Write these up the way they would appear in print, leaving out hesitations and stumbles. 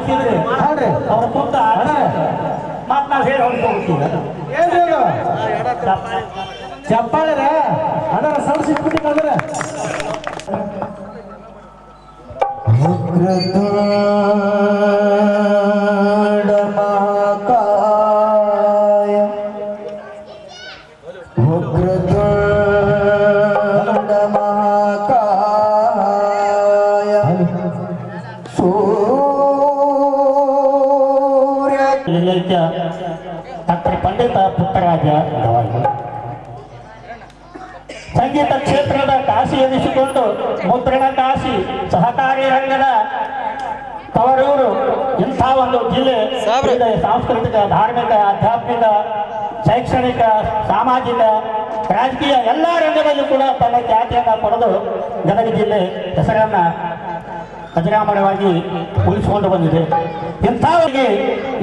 ಹಾಡ್ತಿದ್ರಿ ಅವ್ರ ಕುಂತ ಮತ್ ನಾವ್ ಹೇಳಿ ಹೊಂದ್ಕೋಗ್ತೀವಿ ಏನ್ರಿ ಚಪ್ಪಾಳೆ ಅದರ ಸಣ್ಣ ಸಿಕ್ಬಿಟ್ಟು ಅಂದ್ರೆ ಡಾಕ್ಟರ್ ಪಂಡಿತ ಪುಟ್ಟರಾಜ ಗವಾಯಿ ಸಂಗೀತ ಕ್ಷೇತ್ರದ ಕಾಶಿ ಎನಿಸಿಕೊಂಡು ಮುದ್ರಣ ಕಾಶಿ ಸಹಕಾರಿ ರಂಗದ ತವರೂರು ಇಂಥ ಒಂದು ಜಿಲ್ಲೆ ಸಾಂಸ್ಕೃತಿಕ ಧಾರ್ಮಿಕ ಆಧ್ಯಾತ್ಮಿಕ ಶೈಕ್ಷಣಿಕ ಸಾಮಾಜಿಕ ರಾಜಕೀಯ ಎಲ್ಲ ರಂಗದಲ್ಲೂ ಕೂಡ ತನ್ನ ಖ್ಯಾತಿಯನ್ನು ಪಡೆದು ಗದಗ ಜಿಲ್ಲೆ ಹೆಸರನ್ನ ಅಜರಾಮರವಾಗಿ ಉಳಿಸಿಕೊಂಡು ಬಂದಿದೆ. ಇಂಥವರಿಗೆ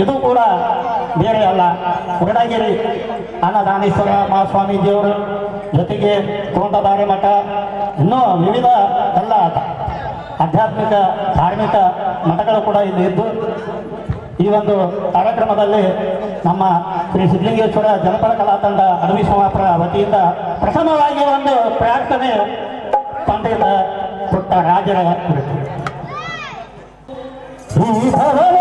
ಇದು ಕೂಡ ಬೇರೆ ಅಲ್ಲ, ಹುಗಡಗಿರಿ ಅನ್ನದಾನೇಶ್ವರ ಮಹಾಸ್ವಾಮೀಜಿಯವರು ಜೊತೆಗೆ ತೋಂಟದಾರಿ ಮಠ ಇನ್ನೂ ವಿವಿಧ ಎಲ್ಲ ಆಧ್ಯಾತ್ಮಿಕ ಧಾರ್ಮಿಕ ಮಠಗಳು ಕೂಡ ಇಲ್ಲಿ ಇದ್ದು ಈ ಒಂದು ಕಾರ್ಯಕ್ರಮದಲ್ಲಿ ನಮ್ಮ ಶ್ರೀ ಸಿದ್ಧಲಿಂಗೇಶ್ವರ ಜನಪದ ಕಲಾ ತಂಡ ಅಡವಿ ಸೋಮಾಪುರ ವತಿಯಿಂದ ಪ್ರಥಮವಾಗಿ ಒಂದು ಪ್ರಾರ್ಥನೆ ಪಂಡಿತ ಪುಟ್ಟರಾಜರ ಕುರಿತು. Hare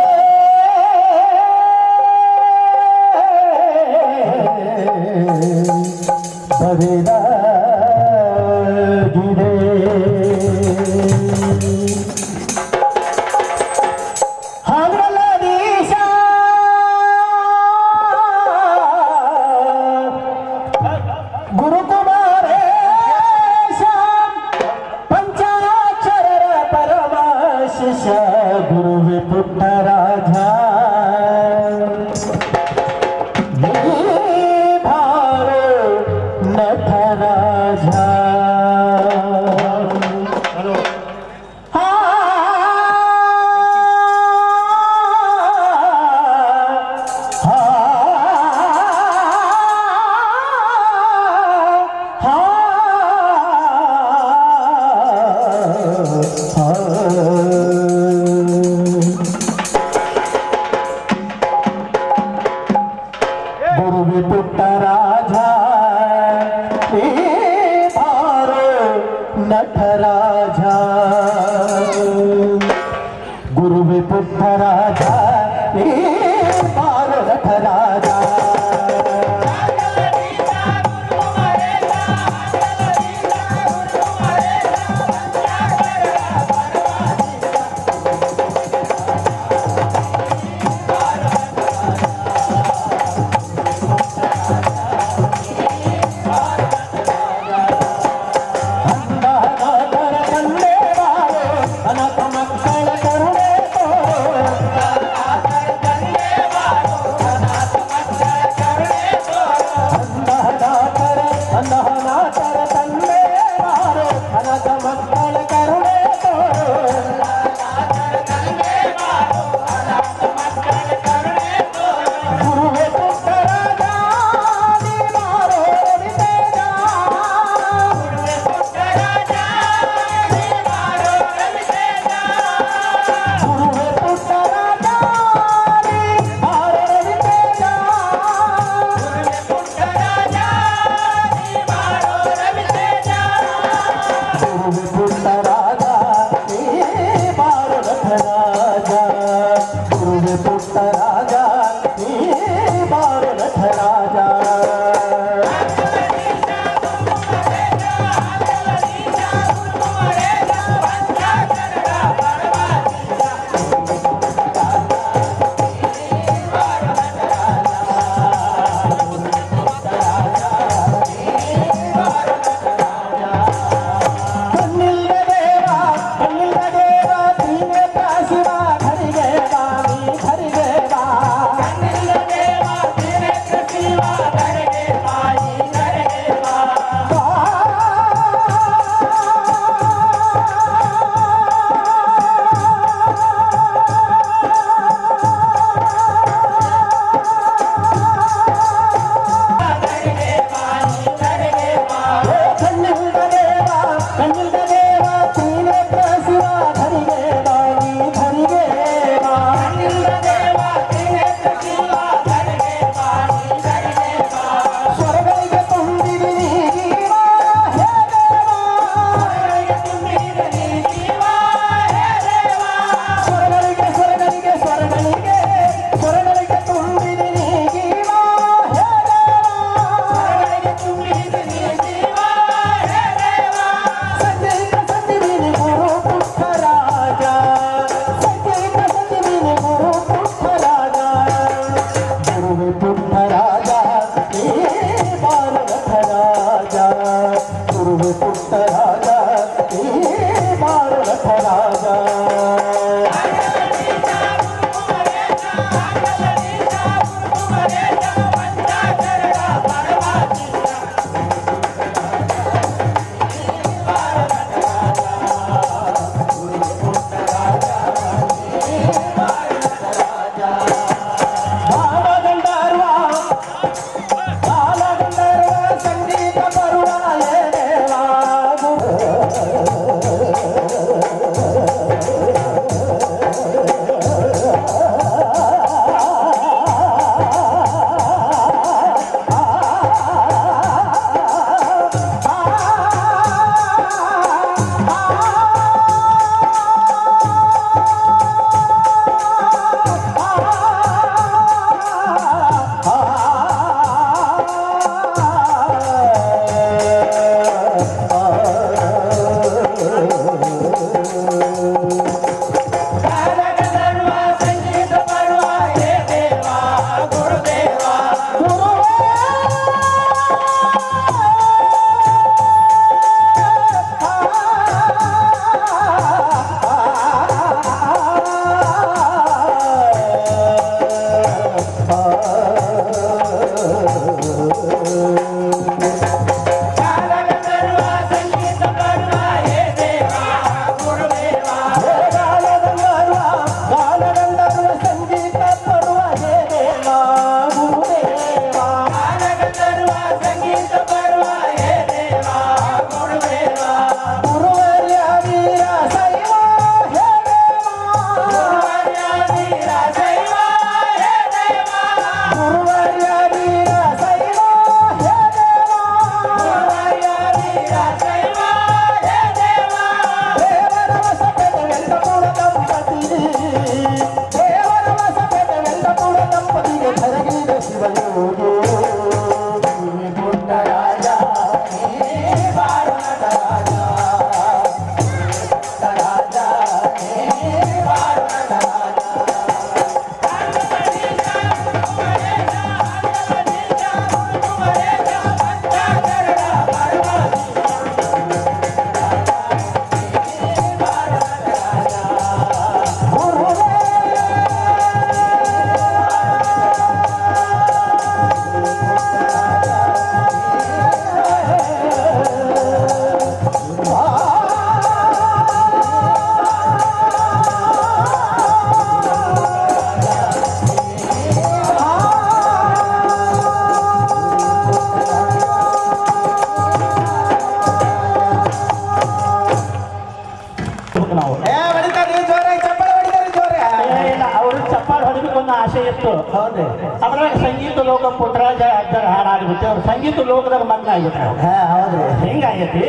ಒಂದು ಆಸೆ ಇತ್ತು. ಹೌದ್ರಿ. ಅದ್ರಾಗ ಸಂಗೀತ ಲೋಕ ಪುಟ್ಟರಾಜ ಅಜ್ಜರ ಹಾಡಾಗ್ಬಿಟ್ಟು ಅವ್ರು ಸಂಗೀತ ಲೋಕದಾಗ ಮಗ್ನ ಆಗ್ಬಿಟ್ರೆ ಹೌದ್ರಿ. ಹೆಂಗಾಗೈತಿ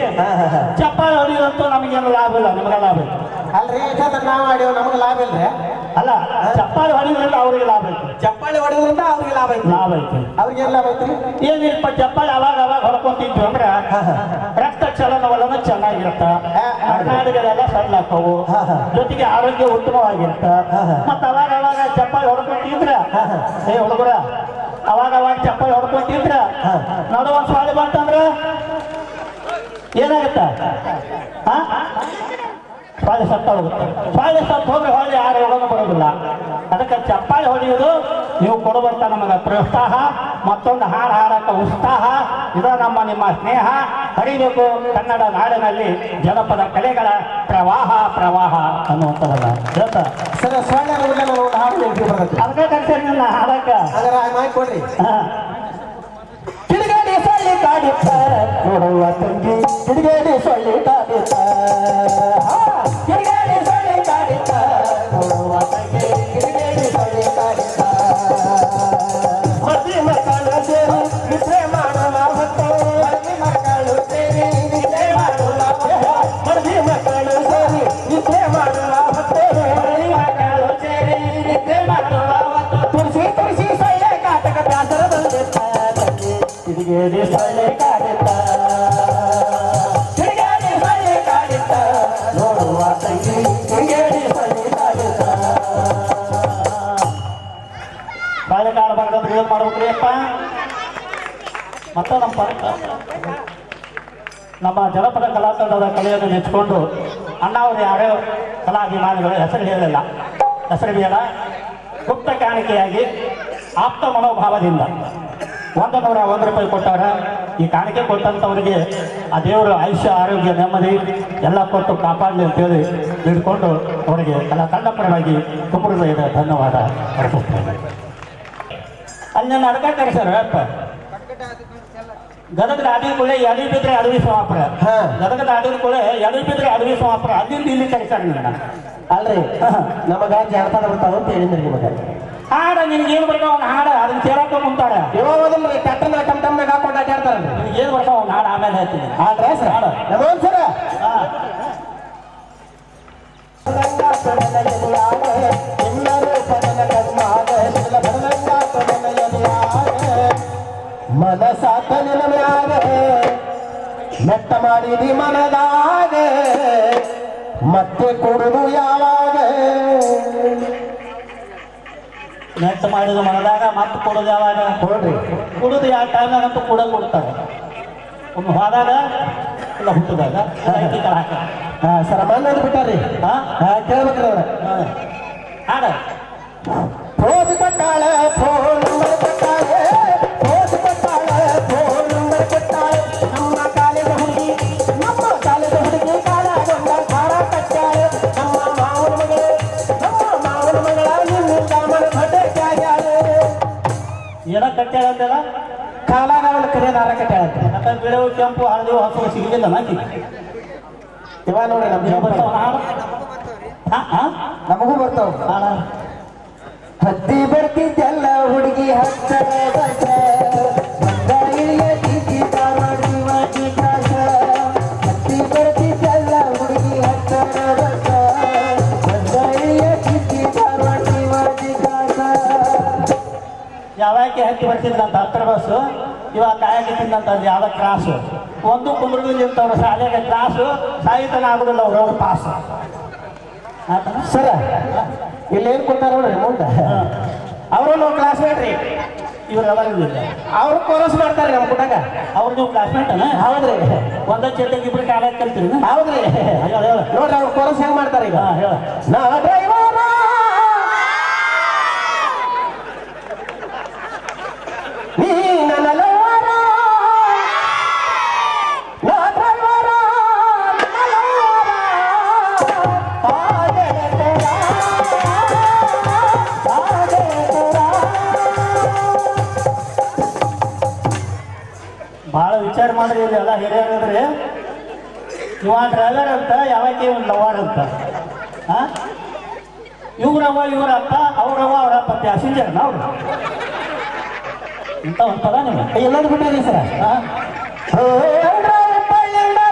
ಚಪ್ಪಾಳೆ ಹೊಡಿಯೋದಂತೂ ನಮಗೇನು ಲಾಭ ಇಲ್ಲ, ನಿಮ್ಗೆ ಲಾಭ ಇಲ್ಲ. ಅಲ್ರಿ ನಾವು ಆಡಿಯೋ ನಮ್ಗೆ ಲಾಭ ಇಲ್ರಿ. ಅಲ್ಲ ಚಪ್ಪಾಳೆ ಹೊಡಿಯೋದ್ರಿಂದ ಅವ್ರಿಗೆ ಲಾಭ ಐತಿ. ಚಪ್ಪಾಳಿ ಹೊಡೆದ್ರಿಂದ ಅವ್ರಿಗೆ ಲಾಭ ಐತಿ. ಲಾಭ ಐತಿ. ಅವ್ರಿಗೆ ಏನ್ ಲಾಭ ಐತ್ರಿ? ಏನಿಲ್ಪ ಚಪ್ಪಾಳೆ ಅವಾಗ ಹೊಡ್ಕೊಂತಿದ್ವಿ ಅಂದ್ರೆ ರಕ್ತ ಚಲನವಲನ ಚೆನ್ನಾಗಿರುತ್ತ, ಕರ್ನಾಟಕದೆಲ್ಲ ಸಣ್ಣ ಹಾಕವು, ಜೊತೆಗೆ ಆರೋಗ್ಯ ಉತ್ತಮವಾಗಿರುತ್ತ. ಮತ್ತ ಅವಾಗ ಚಪ್ಪಾಳೆ ಹೊಡ್ಕೊಂತಿದ್ರ ಹುಡುಗರ ಅವಾಗ ಚಪ್ಪಾಳೆ ಹೊಡ್ಕೊಂತಿದ್ರ ನೋಡು ಒಂದ್ ಸ್ವಾಳಿ ಬಂತಂದ್ರ ಏನಾಗತ್ತ? ಸ್ವಾಳಿ ಸತ್ತ ಹೋಗುತ್ತೆ. ಸ್ವಾಳಿ ಸತ್ತು ಹೋದ್ರೆ ಹೊಳ್ಳಿ ಯಾರು ಹೋಗೋದು ಬರೋದಿಲ್ಲ. ಅದಕ್ಕೆ ಚಪ್ಪಾಳೆ ಹೊಡೆಯುವುದು ನೀವು ಕೊಡುವಂತ ನಮಗೆ ಪ್ರೋತ್ಸಾಹ, ಮತ್ತೊಂದು ಹಾಡು ಹಾಡಕ ಉತ್ಸಾಹ, ಇದ ನಿಮ್ಮ ಸ್ನೇಹ ಹರಿಬೇಕು. ಕನ್ನಡ ನಾಡಿನಲ್ಲಿ ಜನಪದ ಕಲೆಗಳ ಪ್ರವಾಹ ಅನ್ನುವಂಥದ್ದಲ್ಲ ಹೇಳ್ತಾ ಸರ್. ಸ್ವಾಳಿ ಒಂದು ಹಾಡು ನೆನಪಿ ಬರ್ತೈತಿ. ಅದಕ್ಕೆ ಕಲ್ಸೇನೆ ನನ್ನ ಹಾಡಕ ಕೊಡ್ರಿ. ತಿರುಗಾಡಿ ಸೊಳ್ಳಿ ಕಾಡಿತ್ತ ನೋಡುವ ತಂಗಿ, ತಿರುಗಾಡಿ ಸೊಳ್ಳಿ ಕಾಡಿತ್ತ, ತಿರುಗಾಡಿ ಸೊಳ್ಳಿ ಕಾಡಿತ್ತ ನೋಡುವ ತಂಗಿ, ತಿರುಗಾಡಿ ಸೊಳ್ಳಿ ಕಾಡಿತ್ತ. ಮದಿ ಮಕ್ಕಳು ಸೇರಿ ನಿದ್ರೆ ಮಾಡುವ ಹೊತ್ತು, ಮದಿ ಮಕ್ಕಳು ಸೇರಿ ನಿದ್ರೆ ಮಾಡುವ ಹೊತ್ತು, ಮದಿ ಮಕ್ಕಳು ಸೇರಿ ನಿದ್ರೆ ಮಾಡುವ ಹೊತ್ತು, ಮದಿ ಮಕ್ಕಳು ಸೇರಿ ನಿದ್ರೆ ಮಾಡುವ ಹೊತ್ತು, ತುಳಸಿ ಸೊಳ್ಳೆ ಕಾಟಕ ಬ್ಯಾಸರ ಬಂದಿತ್ತ, ತಿರುಗೇಡಿ ಸೊಳ್ಳೆ ಕಾಡಿತ್ತ, ತಿರುಗೇಡಿ ಸೊಳ್ಳೆ ಕಾಡಿತ್ತ ನೋಡುವ ತಂಗಿ, ತಿರುಗೇಡಿ ಸೊಳ್ಳೆ ಕಾಡಿತ್ತ. ಬಾಳೆಕಾಳು ಬರದಂದ್ರೆ ಏನು ಮಾಡ್ಬೇಕ್ರಿ ಅಪ್ಪ? ಮತ್ತು ನಮ್ಮ ಜನಪದ ಕಲಾತಂಡದ ಕಲೆಯನ್ನು ನೆಚ್ಚಿಕೊಂಡು ಅಣ್ಣ ಅವರು ಯಾರ್ಯಾವ ಕಲಾಭಿಮಾನಿಗಳು ಹೆಸರು ಹೇಳಲಿಲ್ಲ, ಹೆಸರು ಬೇಡ, ಗುಪ್ತ ಕಾಣಿಕೆಯಾಗಿ ಆಪ್ತ ಮನೋಭಾವದಿಂದ 101 ರೂಪಾಯಿ ಕೊಟ್ಟಾರ. ಈ ಕಾಣಿಕೆ ಕೊಟ್ಟಂಥವರಿಗೆ ಆ ದೇವರು ಆಯುಷ್ಯ ಆರೋಗ್ಯ ನೆಮ್ಮದಿ ಎಲ್ಲ ಕೊಟ್ಟು ಕಾಪಾಡಲಿ ಅಂತೇಳಿ ಹಿಡ್ಕೊಂಡು ಅವರಿಗೆ ಕಲಾ ತಂಡ ಪರವಾಗಿ ತುಂಬ ಹೃದಯದ ಧನ್ಯವಾದ ಅರ್ಪಿಸ್ತೇನೆ. ಅಲ್ಲಿ ನನ್ನ ಅಡ್ಕ ಕರೆಸ್ಯಾರ ಅಪ್ಪ. ಗದಗದ ಆಡಿದ ಕೂಡಲೇ ಎಡಿ ಬಿದ್ರೆ ಅಡವಿ ಸಮಾಪುರ, ಗದಗದ ಆಡಿದ ಕೂಡಲೇ ಎಡಿ ಬಿದ್ರೆ ಅಡವಿ ಸಮಾಪುರ, ಅಲ್ಲಿಂದ ಇಲ್ಲಿ ಕರೆಸ್ಯಾರ ನನ್ನ. ಅಲ್ರಿ ನಮಗ ಜಾನಪದ ಬರ್ತಾವ ಅಂತ ಹೇಳಿದ್ರಿ ನಿಮಗೆ. ಹಾಡ ನಿನ್ಗೆ ಏನು ಬರ್ತಾವ ಅವ್ನ ಹಾಡ ಅದನ್ನ ಕೇಳಕ್ಕೆ ಮುಂತಾರ ಇವಾಗಲ್ರಿ ಟಟ್ಟನ ಟಮ್ಟಮ್ನಾಗ ಹಾಕೊಂಡು ಅಡ್ಡಾಡ್ತಾರಲ್ರಿ. ನಿನ್ಗೆ ಏನು ಬರ್ತಾವ ಅವ್ನ ಹಾಡ ಆಮೇಲೆ ಹೇಳ್ತೀನಿ. ಹಾಡ್ರ ಸರ್ ಹಾಡ ನಮೋನ್ ಸರ. ಮನಸಾತ ನಿಲಮ್ಯಾಗ ಮೆಟ್ಟ ಮಾಡಿದಿ ಮನದಾಗ, ಮತ್ತೆ ಕೊಡುದು ಯಾವಾಗ? ನೆಟ್ ಮಾಡಿದ ಮನದಾಗ ಮತ್ತೆ ಕೊಡೋದು ಯಾವಾಗ? ಕೊಡ್ರಿ. ಕೊಡೋದು ಯಾವ ಟೈಮ್ನಾಗಂತೂ ಕೂಡ ಕೊಡ್ತಾರೆ. ಒಮ್ಮೆ ಹೋದಾಗ ಇಲ್ಲ ಹುಟ್ಟಿದಾಗ ಸರ ಮನ್ನೋದು ಬಿಟ್ಟಾರ್ರಿ. ಕೇಳ್ಬೇಕ್ರಿ ಅವ್ರ ಹಾಡ ಫೋನ್ ಕೊಟ್ಟಾಳ, ಫೋನ್ ನಂಬರ್ ಕೊಟ್ಟಾಳೆ, ಫೋನ್ ಕೊಟ್ಟಾಳ, ಫೋನ್ ನಂಬರ್ ಕೊಟ್ಟಾಳೆ, ನಮ್ಮ ಕಾಲೇಜ ಹುಡುಗಿ, ನಮ್ಮ ಕಾಲೇಜ ಹುಡುಗಿ ಕಾಲಗೊಂಡ ಖಾರ ಕಟ್ಟಾಳೆ, ನಮ್ಮ ಮಾವನ ಮಗಳ, ನಮ್ಮ ಮಾವನ ಮಗಳ ನಿನ್ನಿಂದ ಮನ ಹೊಟ್ಟೆ ಆಗ್ಯಾಳೆ. ಏನ ಕಟ್ಟ್ಯಾಳ ಅಂತೆಲ್ಲ ಕಾಲಾಗ ಒಂದು ಕರಿಯ ದಾರ ಕಟ್ಟಾಳಂತೆ. ಮತ್ತೆ ಬಿಡವು ಕೆಂಪು ಹಳದಿ ಹಸು ಸಿಗಲಿಲ್ಲ ನಾಕಿ ಇವ ನೋಡ್ರಿ ನಮ್ಗೆ ಬರ್ತಾವ ಹಾಡು. ನಮಗೂ ಬರ್ತಾವ ಹಾಡ ಹತ್ತಿ ಬರ್ತಿದ್ದೆಲ್ಲ ಹುಡುಗಿ ಹತ್ತರ ಬಸ, ಹತ್ತಿ ಬರ್ತಿದ್ದೆಲ್ಲ ಹುಡುಗಿ ಹತ್ತರ ಬಸ, ಯಾವಾಕೆ ಹತ್ತಿ ಬರ್ತಿದ್ದಂತ 10 ಬಸ್ಸು, ಇವಾಗ ಕಾಯಕ್ಕೆ ತಿಂದಂತದ್ದು ಯಾವ ಕ್ರಾಸು, ಒಂದು ಕುಂದ್ರದಲ್ಲಿ ಇರ್ತವ್ರ ಶಾಲೆಗೆ ಕ್ಲಾಸು, ಸಾಹಿತ್ಯನ ಆಗುದಿಲ್ಲ ಅವ್ರವ್ರ ಪಾಸ್. ಸರ ಇಲ್ಲೇನು ಕೊಡ್ತಾರ ನೋಡ್ರಿ ಮುಂದೆ, ಅವರು ನಾವು ಕ್ಲಾಸ್ಮೇಟ್ ರೀ. ಇವ್ರು ಯಾವಾಗಿಲ್ಲ ಅವ್ರು ಕೋರಸ್ ಮಾಡ್ತಾರೆ ನಮ್ಮ ಕುಟಾಗ. ಅವ್ರು ನೀವು ಕ್ಲಾಸ್ಮೇಟನ? ಹೌದ್ರಿ. ಒಂದ ಚೇಟಿಗೆ ಇಬ್ರು ಕಾಲೇಜ್ ಕಲ್ತೀರಿ? ಹೌದ್ರಿ. ನೋಡ್ರಿ ಅವ್ರು ಕೋರಸ್ ಹೆಂಗ್ ಮಾಡ್ತಾರೆ ಈಗ. ಹೇಳ ನಾ ಡ್ರೈವರ ನೀ ನನ್ನ ಲವರ, ನಾ ಡ್ರೈವರ ನನ್ನ ಲವರ, ಹಾಗೆ ತೋರ, ಹಾಗೆ ತೋರ. ಭಾಳ ವಿಚಾರ ಮಾಡ್ರಿ, ಇಲ್ಲಿ ಎಲ್ಲ ಹಿರಿಯರಿದ್ರಿ. ಇವ ಡ್ರೈವರ್ ಅಂತ, ಯಾವಾಗ ಇವ್ ಲವರ್ ಅಂತ. ಇವ್ರವ್ವ ಇವ್ರ ಅಪ್ಪ ಅವ್ರವ್ವ ಅವ್ರ ಅಪ್ಪ ಪ್ಯಾಸೆಂಜರ್ ನಾವು ಇಂಥ ಒಂದು ಪದ ನೀವು ಎಲ್ಲರೂ ಬಿಟ್ಟಿರಿ ಸರ್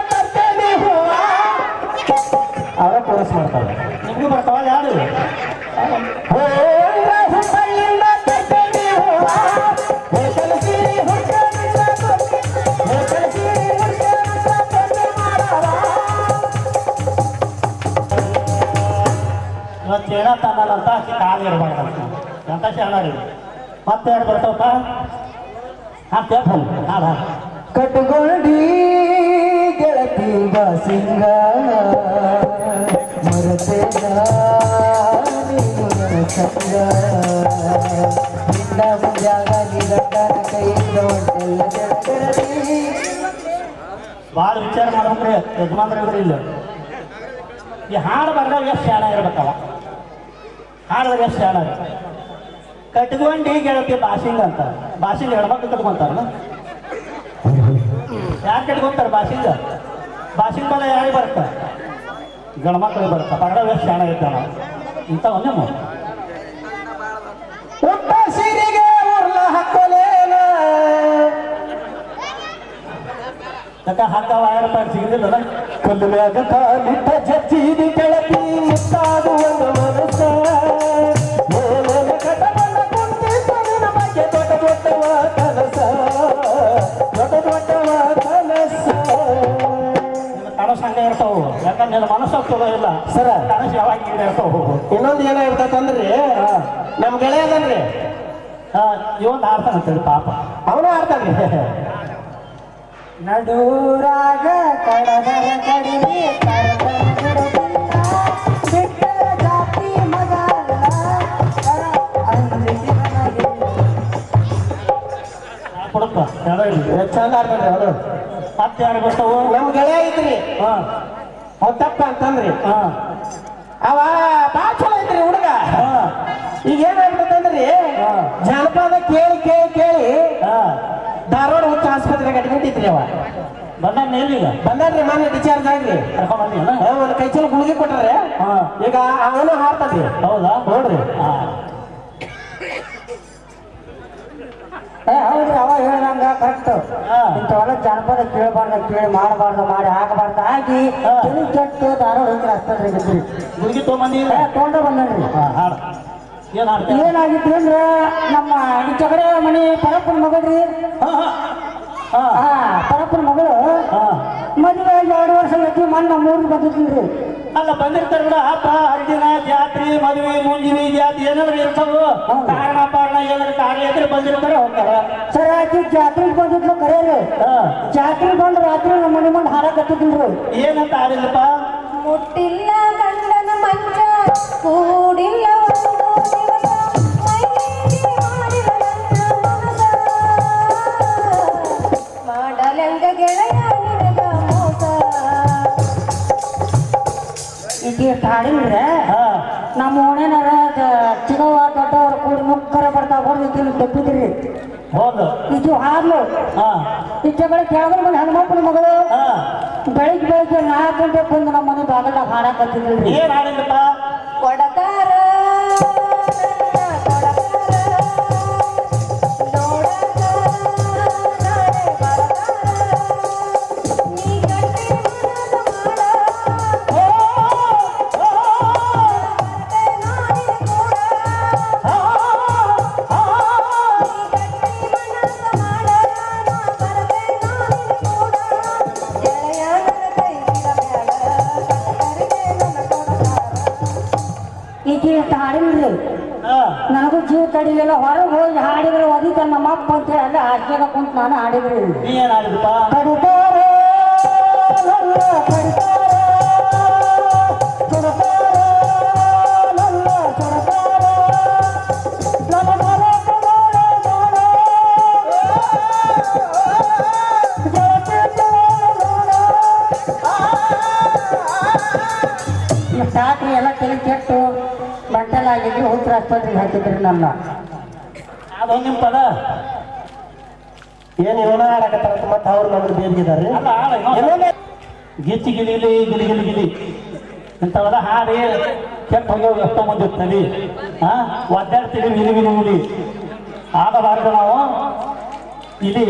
ಅವರ ಕೋರ್ಸ್ ಮಾಡ್ತಾರೆ ನಿಮಗೂ ಬರ್ತಾವ ಯಾರು ಇವತ್ತು ಹೇಳತ್ತಾನಲ್ಲ ಆಕಿ ಕಾಲು ಇರಬಾರ್ದು ಎಂತ ಶಾಣರಿ ಮತ್ತೆ ಯಾರು ಬರ್ತಾವಪ್ಪ ಹಾಂ ಕೇಳ್ತಾನೆ ಹಾಂ ಹಾಂ ಕಟ್ಕೊಂಡಿ ಗೆಳತಿ ಬಾಸಿಂಗ ಮರತೆನ ನೀನು ನನ್ನ ಸಂಗ ನಿನ್ನ ಮುಂಜಾಗ ನಿಗಂಡನ ಕೈಯಿಂದ ಹೊಂಟೆಲ್ಲ ಗೆಳತಿ ಭಾಳ ವಿಚಾರ ಮಾಡ್ಬೇಕ್ರಿ ಯಜಮಾನ್ರಿದ್ರು ಇಲ್ಲ ಈ ಹಾಡು ಬರ್ದಾಗ ಎಷ್ಟು ಶಾಣ ಇರ್ಬೇಕಲ್ಲ ಹಾಡಿದಾಗ ಎಷ್ಟು ಶಾಣ ಕಟ್ಕೊಂಡು ಗೆಳತಿ ಬಾಸಿಂಗ್ ಅಂತ ಬಾಸಿಂಗ್ ಹೆಣ್ಮಕ್ಳು ಕಟ್ಕೊಂತಾರಲ್ಲ ಯಾರು ಕಟ್ಕೊಂತಾರೆ ಬಾಸಿಂಗ್ ಬಲ ಯಾರಿಗೆ ಬರುತ್ತೆ ಗಂಡ್ಮಕ್ಳಿಗೆ ಬರುತ್ತೆ ಪರಡ ಎಷ್ಟು ಶಾಣ ಇರ್ತಾನ ಇಂಥ ಒಂದೇ ಉಟ್ಟ ಸೀರೆಗೆ ಉರ್ಲ ಹಾಕೋಲೇನ ಯಾಕ ಹಗ್ಗ ವಾಯರ್ ರೂಪಾಯಿ ಸಿಗಲಿಲ್ಲ ಕಲ್ಲು ಮ್ಯಾಗ ಕಾಲಿಟ್ಟ ಜಜ್ಜಿದಿ ಕೆಳತಿ ಮುತ್ತಾಡುವ ಮನಸ್ಸ ಮೇಲೇನ ಕಟಬಂದ ಕುಂತಿದ್ದ ನಿನ್ನ ಬಗ್ಗೆ ದೊಡ್ಡ ದೊಡ್ಡವ ಕನಸ ದೊಡ್ಡ ದೊಡ್ಡವ ಕನಸ ಕನಸು ಹಂಗೆ ಇರ್ತಾವು ಯಾಕಂದ್ರೆ ನಿನ್ನ ಮನಸ್ಸು ಚಲೋ ಇಲ್ಲ ಸರ ಕನಸು ಯಾವಾಗ ಹಿಂಗೆ ಇರ್ತಾವು ಇನ್ನೊಂದು ಏನಾಗಿರ್ತಂದ್ರಿ ನಮ್ ಗೆಳೆಯ ಅದನ್ರಿ ಇವತ್ತು ಆಡ್ತಾನಂತೇಳಿ ಪಾಪ ಅವನು ಆಡ್ತಾನ್ರಿ ನಡೂರಾಗ ಕಡದರ ಕಡಿಮೆ ಬಿಟ್ಟರ ಜಾತಿ ಮಗ ಕೊಡಪ್ಪ ಚಂದ ಆಡ್ತಾನ್ರಿ ಅವರು ಮತ್ತೆ ಯಾರು ಬರ್ತಾವು ನಮ್ ಗೆಳೆಯ ಐತ್ರಿ ಹಾಂ ಹೊತ್ತಪ್ಪ ಅಂತಂದ್ರಿ ಹಾಂ ಅವ ಬಾಳ ಚಲೋ ಐತ್ರಿ ಹುಡುಗ ಹಾಂ ಈಗ ಏನಾಗ್ತಂದ್ರಿ ಜನಪದ ಕೇಳಿ ಕೇಳಿ ಕೇಳಿ ಧಾರವಾಡ ಹುಚ್ಚ ಆಸ್ಪತ್ರೆಗೆ ಅಡ್ಮಿಟ್ ಐತ್ರಿ ಅವ ಬಂದ ಮೇಲೀಗ ಬಂದಾರ್ರಿ ಮೊನ್ನೆ ಡಿಸ್ಚಾರ್ಜ್ ಆಗ್ರಿ ಕರ್ಕೊಂಬಂದಿಲ್ಲ ಒಂದು ಕೈ ಚಲೋ ಗುಳಿಗೆ ಕೊಟ್ಟಾರೆ ಈಗ ಅವನು ಹಾರ್ತದ್ರಿ ಹೌದಾ ನೋಡ್ರಿ ಹೌದ್ರಿ ಅವ ಹೇಳ್ದಂಗ ಕರೆಕ್ಟ್ ಇಂಥವೆಲ್ಲ ಜನಪದ ಕೇಳಿ ಮಾಡಬಾರ್ದು ಮಾಡಿ ಹಾಕಬಾರ್ದು ಹಾಕಿ ತಲೆ ಕೆಟ್ಟು ಧಾರವಾಡ ಹುಚ್ಚ ಆಸ್ಪತ್ರೆಗೆ ಇದ್ರಿ ಗುಳಿಗೆ ತೊಗೊಂಬಂದಿ ತೊಗೊಂಡ ಬಂದ್ರಿ ಹಾಡು ಏನು ಹಾಡ್ತೀವಿ ಏನಾಗಿತ್ತು ಅಂದ್ರೆ ನಮ್ಮ ಈ ಚಗಡೆ ಮನೆ ಪರಪ್ಪನ ಮಗಳ್ರಿ ಪರಪ್ಪನ ಮಗಳು ಮದುವೆ 2 ವರ್ಷ ಐತಿ ಮೊನ್ನೆ 3 ಬಂದಿದ್ರಿ ಅಲ್ಲ ಬಂದಿರ್ತಾರೆ ಬಿಡ ಹಬ್ಬ ಹರಿದಿನ ಜಾತ್ರೆ ಮದುವೆ ಮುಂಜಿವಿ ಜಾತಿ ಏನಾದ್ರು ಇರ್ತಾವು ಕಾರಣ ಪಾರಣ ಏನಾದ್ರು ಕಾರ್ಯ ಇದ್ರೆ ಬಂದಿರ್ತಾರೆ ಹೋಗ್ತಾರ ಸರ್ ಆಕಿ ಜಾತ್ರೆಗೆ ಬಂದಿದ್ಲು ಕರೆಯಲ್ಲ ಜಾತ್ರೆ ಬಂದು ರಾತ್ರಿ ನಮ್ಮ ಮನೆ ಮುಂದೆ ಹಾರಕತ್ತಿದ್ರು ಏನಂತ ಆಡಿಲ್ಲಪ್ಪ ಮುಟ್ಟಿಲ್ಲ ಗಂಡನ ಮಂಚ ಕೂಡಿಲ್ಲ ಮಾಡಲಂಗ ಗೆಳೆಯ ನಿನಗ ಮೋಸ ಈಗ ಹಾಡಿದ್ರೆ ನಮ್ಮ ಓಣೇನಾರ ಚಿಗವ ದೊಡ್ಡವ್ರ ಕೂಡಿ ಮುಕ್ಕರ ಬರ್ತಾ ಹೊಡೆದಿದ್ದು ತಪ್ಪಿದ್ರಿ ಹೌದು ಇದು ಹಾಡ್ಲು ಈ ಜಗಳ ಕೆಳಗಡೆ ಬಂದು ಹೆಣ್ಮಕ್ಳ ಮಗಳು ಬೆಳಿಗ್ಗೆ 4 ಗಂಟೆ ಬಂದು ನಮ್ಮ ಮನೆ ಬಾಗಲ್ದಾಗ ಹಾಡಕತ್ತಿದ್ರಿ ಏನ್ ಹಾಡಿಲ್ಲಪ್ಪ ಕೊಡಕಾರ ಈಕೆ ಹಾಡಿಲ್ರಿ ನನಗೂ ಜೀವ ತಡಿಲಿಲ್ಲ ಹೊರಗೆ ಹೋಗಿ ಹಾಡಿದ್ರೆ ಒದಿತ ನಮ್ಮ ಅಪ್ಪ ಅಂತ ಹೇಳಿ ಅಲ್ಲೇ ಹಾಸ್ಯಾಗ ಕುಂತು ನಾನು ಹಾಡಿದ್ರಿ ನೀ ಏನ್ ಹಾಡಿದಪ್ಪ ಕಡಿತಾರೆ ಕಡಿತಾರೆ ಚುಡತಾರೆ ನನ್ನ ಚುಡತಾರೆ ನನ್ನ ಸಾಕ್ರಿ ಎಲ್ಲ ತಲೆ ಕೆಟ್ಟು ಬಂಟಲಾಗಿದ್ರು ಹುಚ್ಚರ ಆಸ್ಪತ್ರೆಗೆ ಹಾಕಿದ್ರಿ ನನ್ನ ಅದೊಂದು ನಿಮ್ಮ ಪದ ಏನು ಇವನ ಆಡಕತ್ತಾರ ಮತ್ತೆ ಅವ್ರು ನಮ್ಗೆ ಬೇದಿದ್ದಾರೆ ಅಲ್ಲ ಹಾಡ ಗಿಚ್ಚಿ ಗಿಲಿ ಗಿಲಿ ಗಿಲಿ ಗಿಲಿ ಇಂಥವೆಲ್ಲ ಹಾಡಿ ಕೆಟ್ಟ ಹೋಗ್ಯಾವ ಎಷ್ಟೋ ಮಂದಿ ತಲಿ ಒದ್ದಾಡ್ತೀವಿ ವಿಲಿ ಆಗಬಾರ್ದು ನಾವು ಇಲ್ಲಿ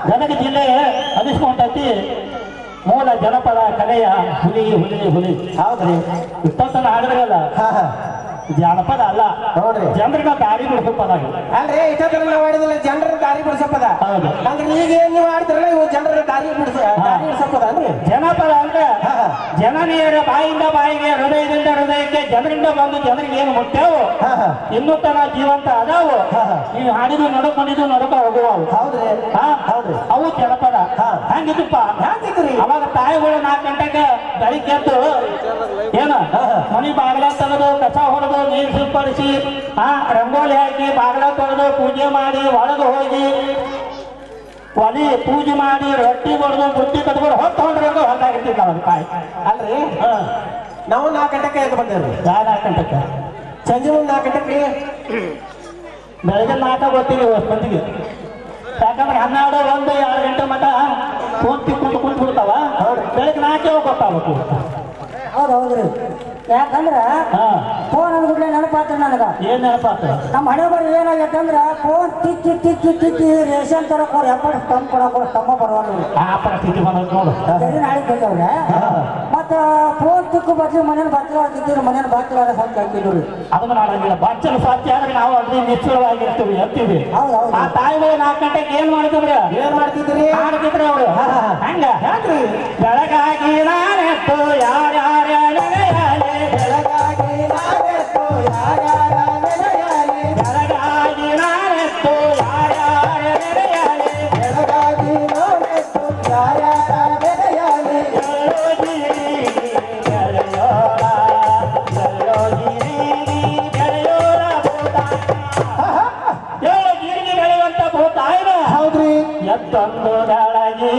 ಗದಗ ಜಿಲ್ಲೆ ಅನಿಸ್ಕೊಂಡೈತಿ ಮೂಲ ಜನಪದ ಕಲೆಯ ಹುಲಿ ಹೌದ್ರಿ ಇಷ್ಟೊತ್ತನ ಹಾಡಿದ್ರಲ್ಲ ಜಾನಪದ ಅಲ್ಲ ನೋಡ್ರಿ ಜನರನ್ನ ದಾರಿ ಬಿಡಿಸೋ ಪದ ಅಲ್ರಿ ಇಷ್ಟೊತ್ತನ ಮಾಡಿದಿಲ್ಲ ಜನರ ದಾರಿ ಬಿಡಿಸೋ ಪದ ಹೌದು ಅಂದ್ರೆ ಈಗ ಏನ್ ನೀವು ಆಡ್ತಿರಲ್ಲ ಇವು ಜನರ ದಾರಿ ಬಿಡಿಸೋ ಪದ ಅಂದ್ರೆ ಜನಪದ ಅಂದ್ರೆ ಜನನೀಯರ ಬಾಯಿಂದ ಬಾಯಿಗೆ ಹೃದಯದಿಂದ ಹೃದಯಕ್ಕೆ ಜನರಿಂದ ಬಂದು ಜನರಿಗೆ ಏನು ಮುಟ್ಟೆವು ಇನ್ನೂ ತನ ಜೀವಂತ ಅದಾವು ನೀವು ಹಾಡಿದು ನಡ್ಕೊಂಡಿದ್ದು ನಡ್ಕ ಹೋಗುವವು ಹೌದ್ರಿ ಹೌದ್ರಿ ಅವು ಜನಪದ ಹಂಗಿದ್ದಪ್ಪ ಹ್ಯಾಂಗಿದ್ರಿ ಅವಾಗ ತಾಯಿಗಳು 4 ಗಂಟೆಗೆ ಬೆಳಿಗ್ಗೆ ಎದ್ದು ಏನ ಮನಿ ಬಾಗಿಲ ತೆಗೆದು ಕಸ ಹೊಡೆದು ನೀರು ಸಿಂಪಡಿಸಿ ರಂಗೋಲಿ ಹಾಕಿ ಬಾಗಿಲ ತೊಳೆದು ಪೂಜೆ ಮಾಡಿ ಒಳಗೆ ಹೋಗಿ ಒಲಿ ಪೂಜೆ ಮಾಡಿ ರೊಟ್ಟಿ ಹೊಡೆದು ಬುಟ್ಟಿ ಕಟ್ಕೊಂಡು ಹೊತ್ತೊಂಡ್ರೆ ಹೊತ್ತಾಗಿರ್ತಿದ್ದ ಅವ್ರ ತಾಯಿ ಅಲ್ರಿ ನಾವು 4 ಗಂಟೆಗೆ ಎದ್ದು ಬಂದೇವ್ರಿ 4 ಗಂಟೆಗೆ ಸಂಜೆ ಮುಂದೆ 4 ಗಂಟೆಗೆ ಬೆಳಗ್ಗೆ 4 ಗೊತ್ತಿಲ್ಲ ಮಂದಿಗೆ ಯಾಕಂದ್ರೆ 12, 1, 2 ಗಂಟೆ ಮಟ ಕುಂತು ಬಿಡ್ತಾವ ಬೆಳಗ್ಗೆ 4 ಗೊತ್ತಾಗಬೇಕು ಹೌದ್ರಿ ಯಾಕಂದ್ರ ಫೋನ್ ಅಂದ್ಬಿಡ್ಲೆ ನೆನಪಾತ್ರ ನನಗ ಏನ್ ನೆನಪಾತ್ರ ನಮ್ಮ ಹಣೆ ಬರ ಏನಾಗೈತಂದ್ರ ಫೋನ್ ತಿಕ್ಕಿ ರೇಷನ್ ತರಕ್ ಅವ್ರು ಎಪ್ಪತ್ತು ಸ್ತಂಭ ಕೊಡಕ್ ಸ್ತಂಭ ಬರವಲ್ಲ ಆ ಪರಿಸ್ಥಿತಿ ಬಂದ್ ನೋಡು ನಾಳೆ ಬಂದವ್ರೆ ಮತ್ತ ಫೋನ್ ತಿಕ್ಕು ಬದ್ಲಿ ಮನೇಲಿ ಬಚ್ಚಲ ಹಾಕಿದ್ರು ಮನೇಲಿ ಬಚ್ಚಲ ಸಂತ ಹಾಕಿದ್ರು ಅದನ್ನ ಮಾಡಂಗಿಲ್ಲ ಬಚ್ಚಲು ಸಾಧ್ಯ ಆದ್ರೆ ನಾವು ಅಲ್ಲಿ ನಿಶ್ಚಲವಾಗಿರ್ತೀವಿ ಎತ್ತೀವಿ ಆ ತಾಯಿಗಳು 4 ಗಂಟೆಗೆ ಏನ್ ಮಾಡ್ತಿದ್ರಿ ಹಾಡ್ತಿದ್ರು ಅವರು ಹಂಗ ಹೇಳ್ರಿ ಬೆಳಗಾಗಿ ನಾನೆತ್ತು ಯಾರ್ಯಾರ ಬೆಳಗಾಗಿ ನಾನೆತ್ತು ಯಾರ್ಯಾರ ನೆನೆಯಲಿ ಬೆಳಗಾಗಿ ನಾನೆತ್ತು ಯಾರ್ಯಾರ ನೆನೆಯಲಿ ಬೆಳಗಾಗಿ ನಾನೆತ್ತು ಯಾರ್ಯಾರ ನೆನೆಯಲಿ ಬೆಳೆಯುವಂತ ಭೂತಾಯಿನ ಹೌದ್ರಿ ಎತ್ತೊಂದು ಬೆಳಗಿ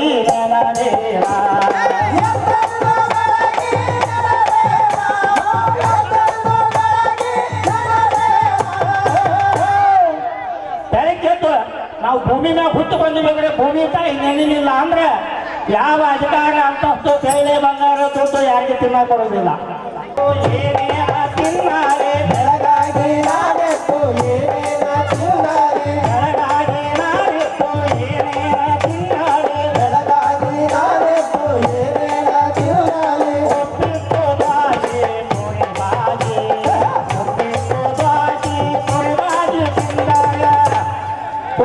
ನಾವು ಭೂಮಿ ಮ್ಯಾಗ ಹುಟ್ಟು ಬಂದಿದ್ರೆ ಭೂಮಿ ತಾಯಿ ನೆನಲಿಲ್ಲ ಅಂದ್ರೆ ಯಾವ ಅಧಿಕಾರ ಅಂತಸ್ತು ಬೆಳ್ಳಿ ಬಂಗಾರ ದುಡ್ಡು ಯಾರಿಗೆ ತಿನ್ನಕ್ ಬರೋದಿಲ್ಲ ಏನೇ ತಿನ್ನಾರೆ ಬೆಳಗಾಗಿ ನಾನೆತ್ತು ಏನೇನ ತಿನ್ನಾರೆ ಬೆಳಗಾಗಿ ನಾನೆತ್ತು ಏನೇನ ತಿನ್ನಾರೆ ಬೆಳಗಾಗಿ ನಾನೆತ್ತು ಏನೇನ ತಿನ್ನಾರೆ ಒಪ್ಪಿಟ್ಟು ಬಾಜಿ ಮುರಿಬಾಜಿ ಒಪ್ಪಿಟ್ಟು ಬಾಜಿ ಮುರಿಬಾಜಿ ತಿಂದಾಗ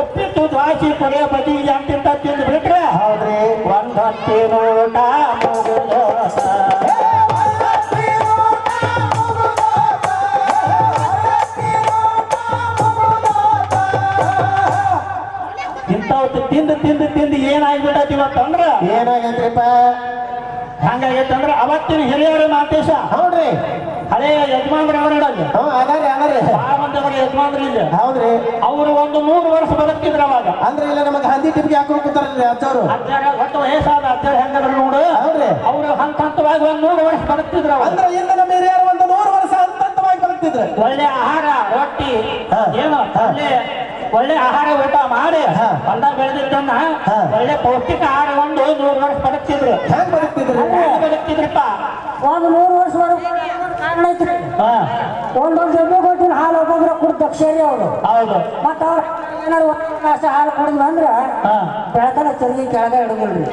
ಒಪ್ಪಿಟ್ಟು ದ್ವಾಸಿ ಕೊನೆಯ ಬದಿಗೆ ಅಂತಿಂತ ತಿಂದು ಬಿಟ್ರೆ ಹೌದ್ರಿ ಒಂದೊತ್ತಿ ನೋಟ ಮುಗುದೋಸ ಇಂಥವತ್ತು ತಿಂದು ಏನಾಗ್ಬಿಟ್ಟೈತಿ ಇವತ್ತಂದ್ರ ಏನಾಗೈತ್ರಿಪ್ಪ ಹಂಗಾಗೈತಂದ್ರ ಅವತ್ತಿನ ಹಿರಿಯರು ಮಾತೇಶ ಹೌದ್ರಿ ಹಳೆಯ ಯಜಮಾನ್ರು ಅವರ ಅದಾರಿ ಬಹಳ ಮಂದಿ ಅವರ ಯಜಮಾನ್ರು ಇಲ್ಲ ಹೌದ್ರಿ ಅವರು ಒಂದು 3 ವರ್ಷ ಬದುಕಿದ್ರು ಅವಾಗ ಅಂದ್ರೆ ಇಲ್ಲ ನಮಗೆ ಹಂದಿ ಟಿಪ್ಗೆ ಹಾಕೊಂಡು ಕೂತಾರಲ್ರಿ ಅಜ್ಜವ್ರು ಒಟ್ಟು ವಯಸ್ಸಾದ ಅಜ್ಜರು ಹೆಂಗದ್ರು ನೋಡು ಹೌದ್ರಿ ಅವರು ಹಂತವಾಗಿ ಒಂದು 3 ವರ್ಷ ಬದುಕಿದ್ರು ಅವಾಗ ಅಂದ್ರೆ ಇಂದ ನಮ್ಮ ಹಿರಿಯರು ಒಂದು 100 ವರ್ಷ ಹಂತವಾಗಿ ಬದುಕ್ತಿದ್ರು ಒಳ್ಳೆ ಆಹಾರ ರೊಟ್ಟಿ ಏನು ಒಳ್ಳೆ ಆಹಾರ ಊಟ ಮಾಡಿ ಹೊಲ ಬೆಳೆದಿದ್ದನ್ನ ಒಳ್ಳೆ ಪೌಷ್ಟಿಕ ಆಹಾರ ಒಂದು 100 ವರ್ಷ ಬದುಕ್ತಿದ್ರು ಹೆಂಗ್ ಬದುಕ್ತಿದ್ರು ಬದುಕ್ತಿದ್ರಪ್ಪ ಒಂದು 100 ವರ್ಷವರೆಗೂ ಕಾರಣ ಐತ್ರಿ ಒಂದೊಂದು ಎಮ್ಮೆ ಕೊಟ್ಟಿನ ಹಾಲು ಒಬ್ಬೊಬ್ರ ಕುಡ್ ದಕ್ಷೇರಿ ಅವರು ಹೌದು ಮತ್ತ ಅವ್ರ ಏನಾರು ಅಷ್ಟು ಹಾಲು ಕುಡಿದ್ವಿ ಅಂದ್ರ ಬೆಳತನ ಚರ್ಗಿ ಕೆಳಗ ಹಿಡಿದಿಲ್ರಿ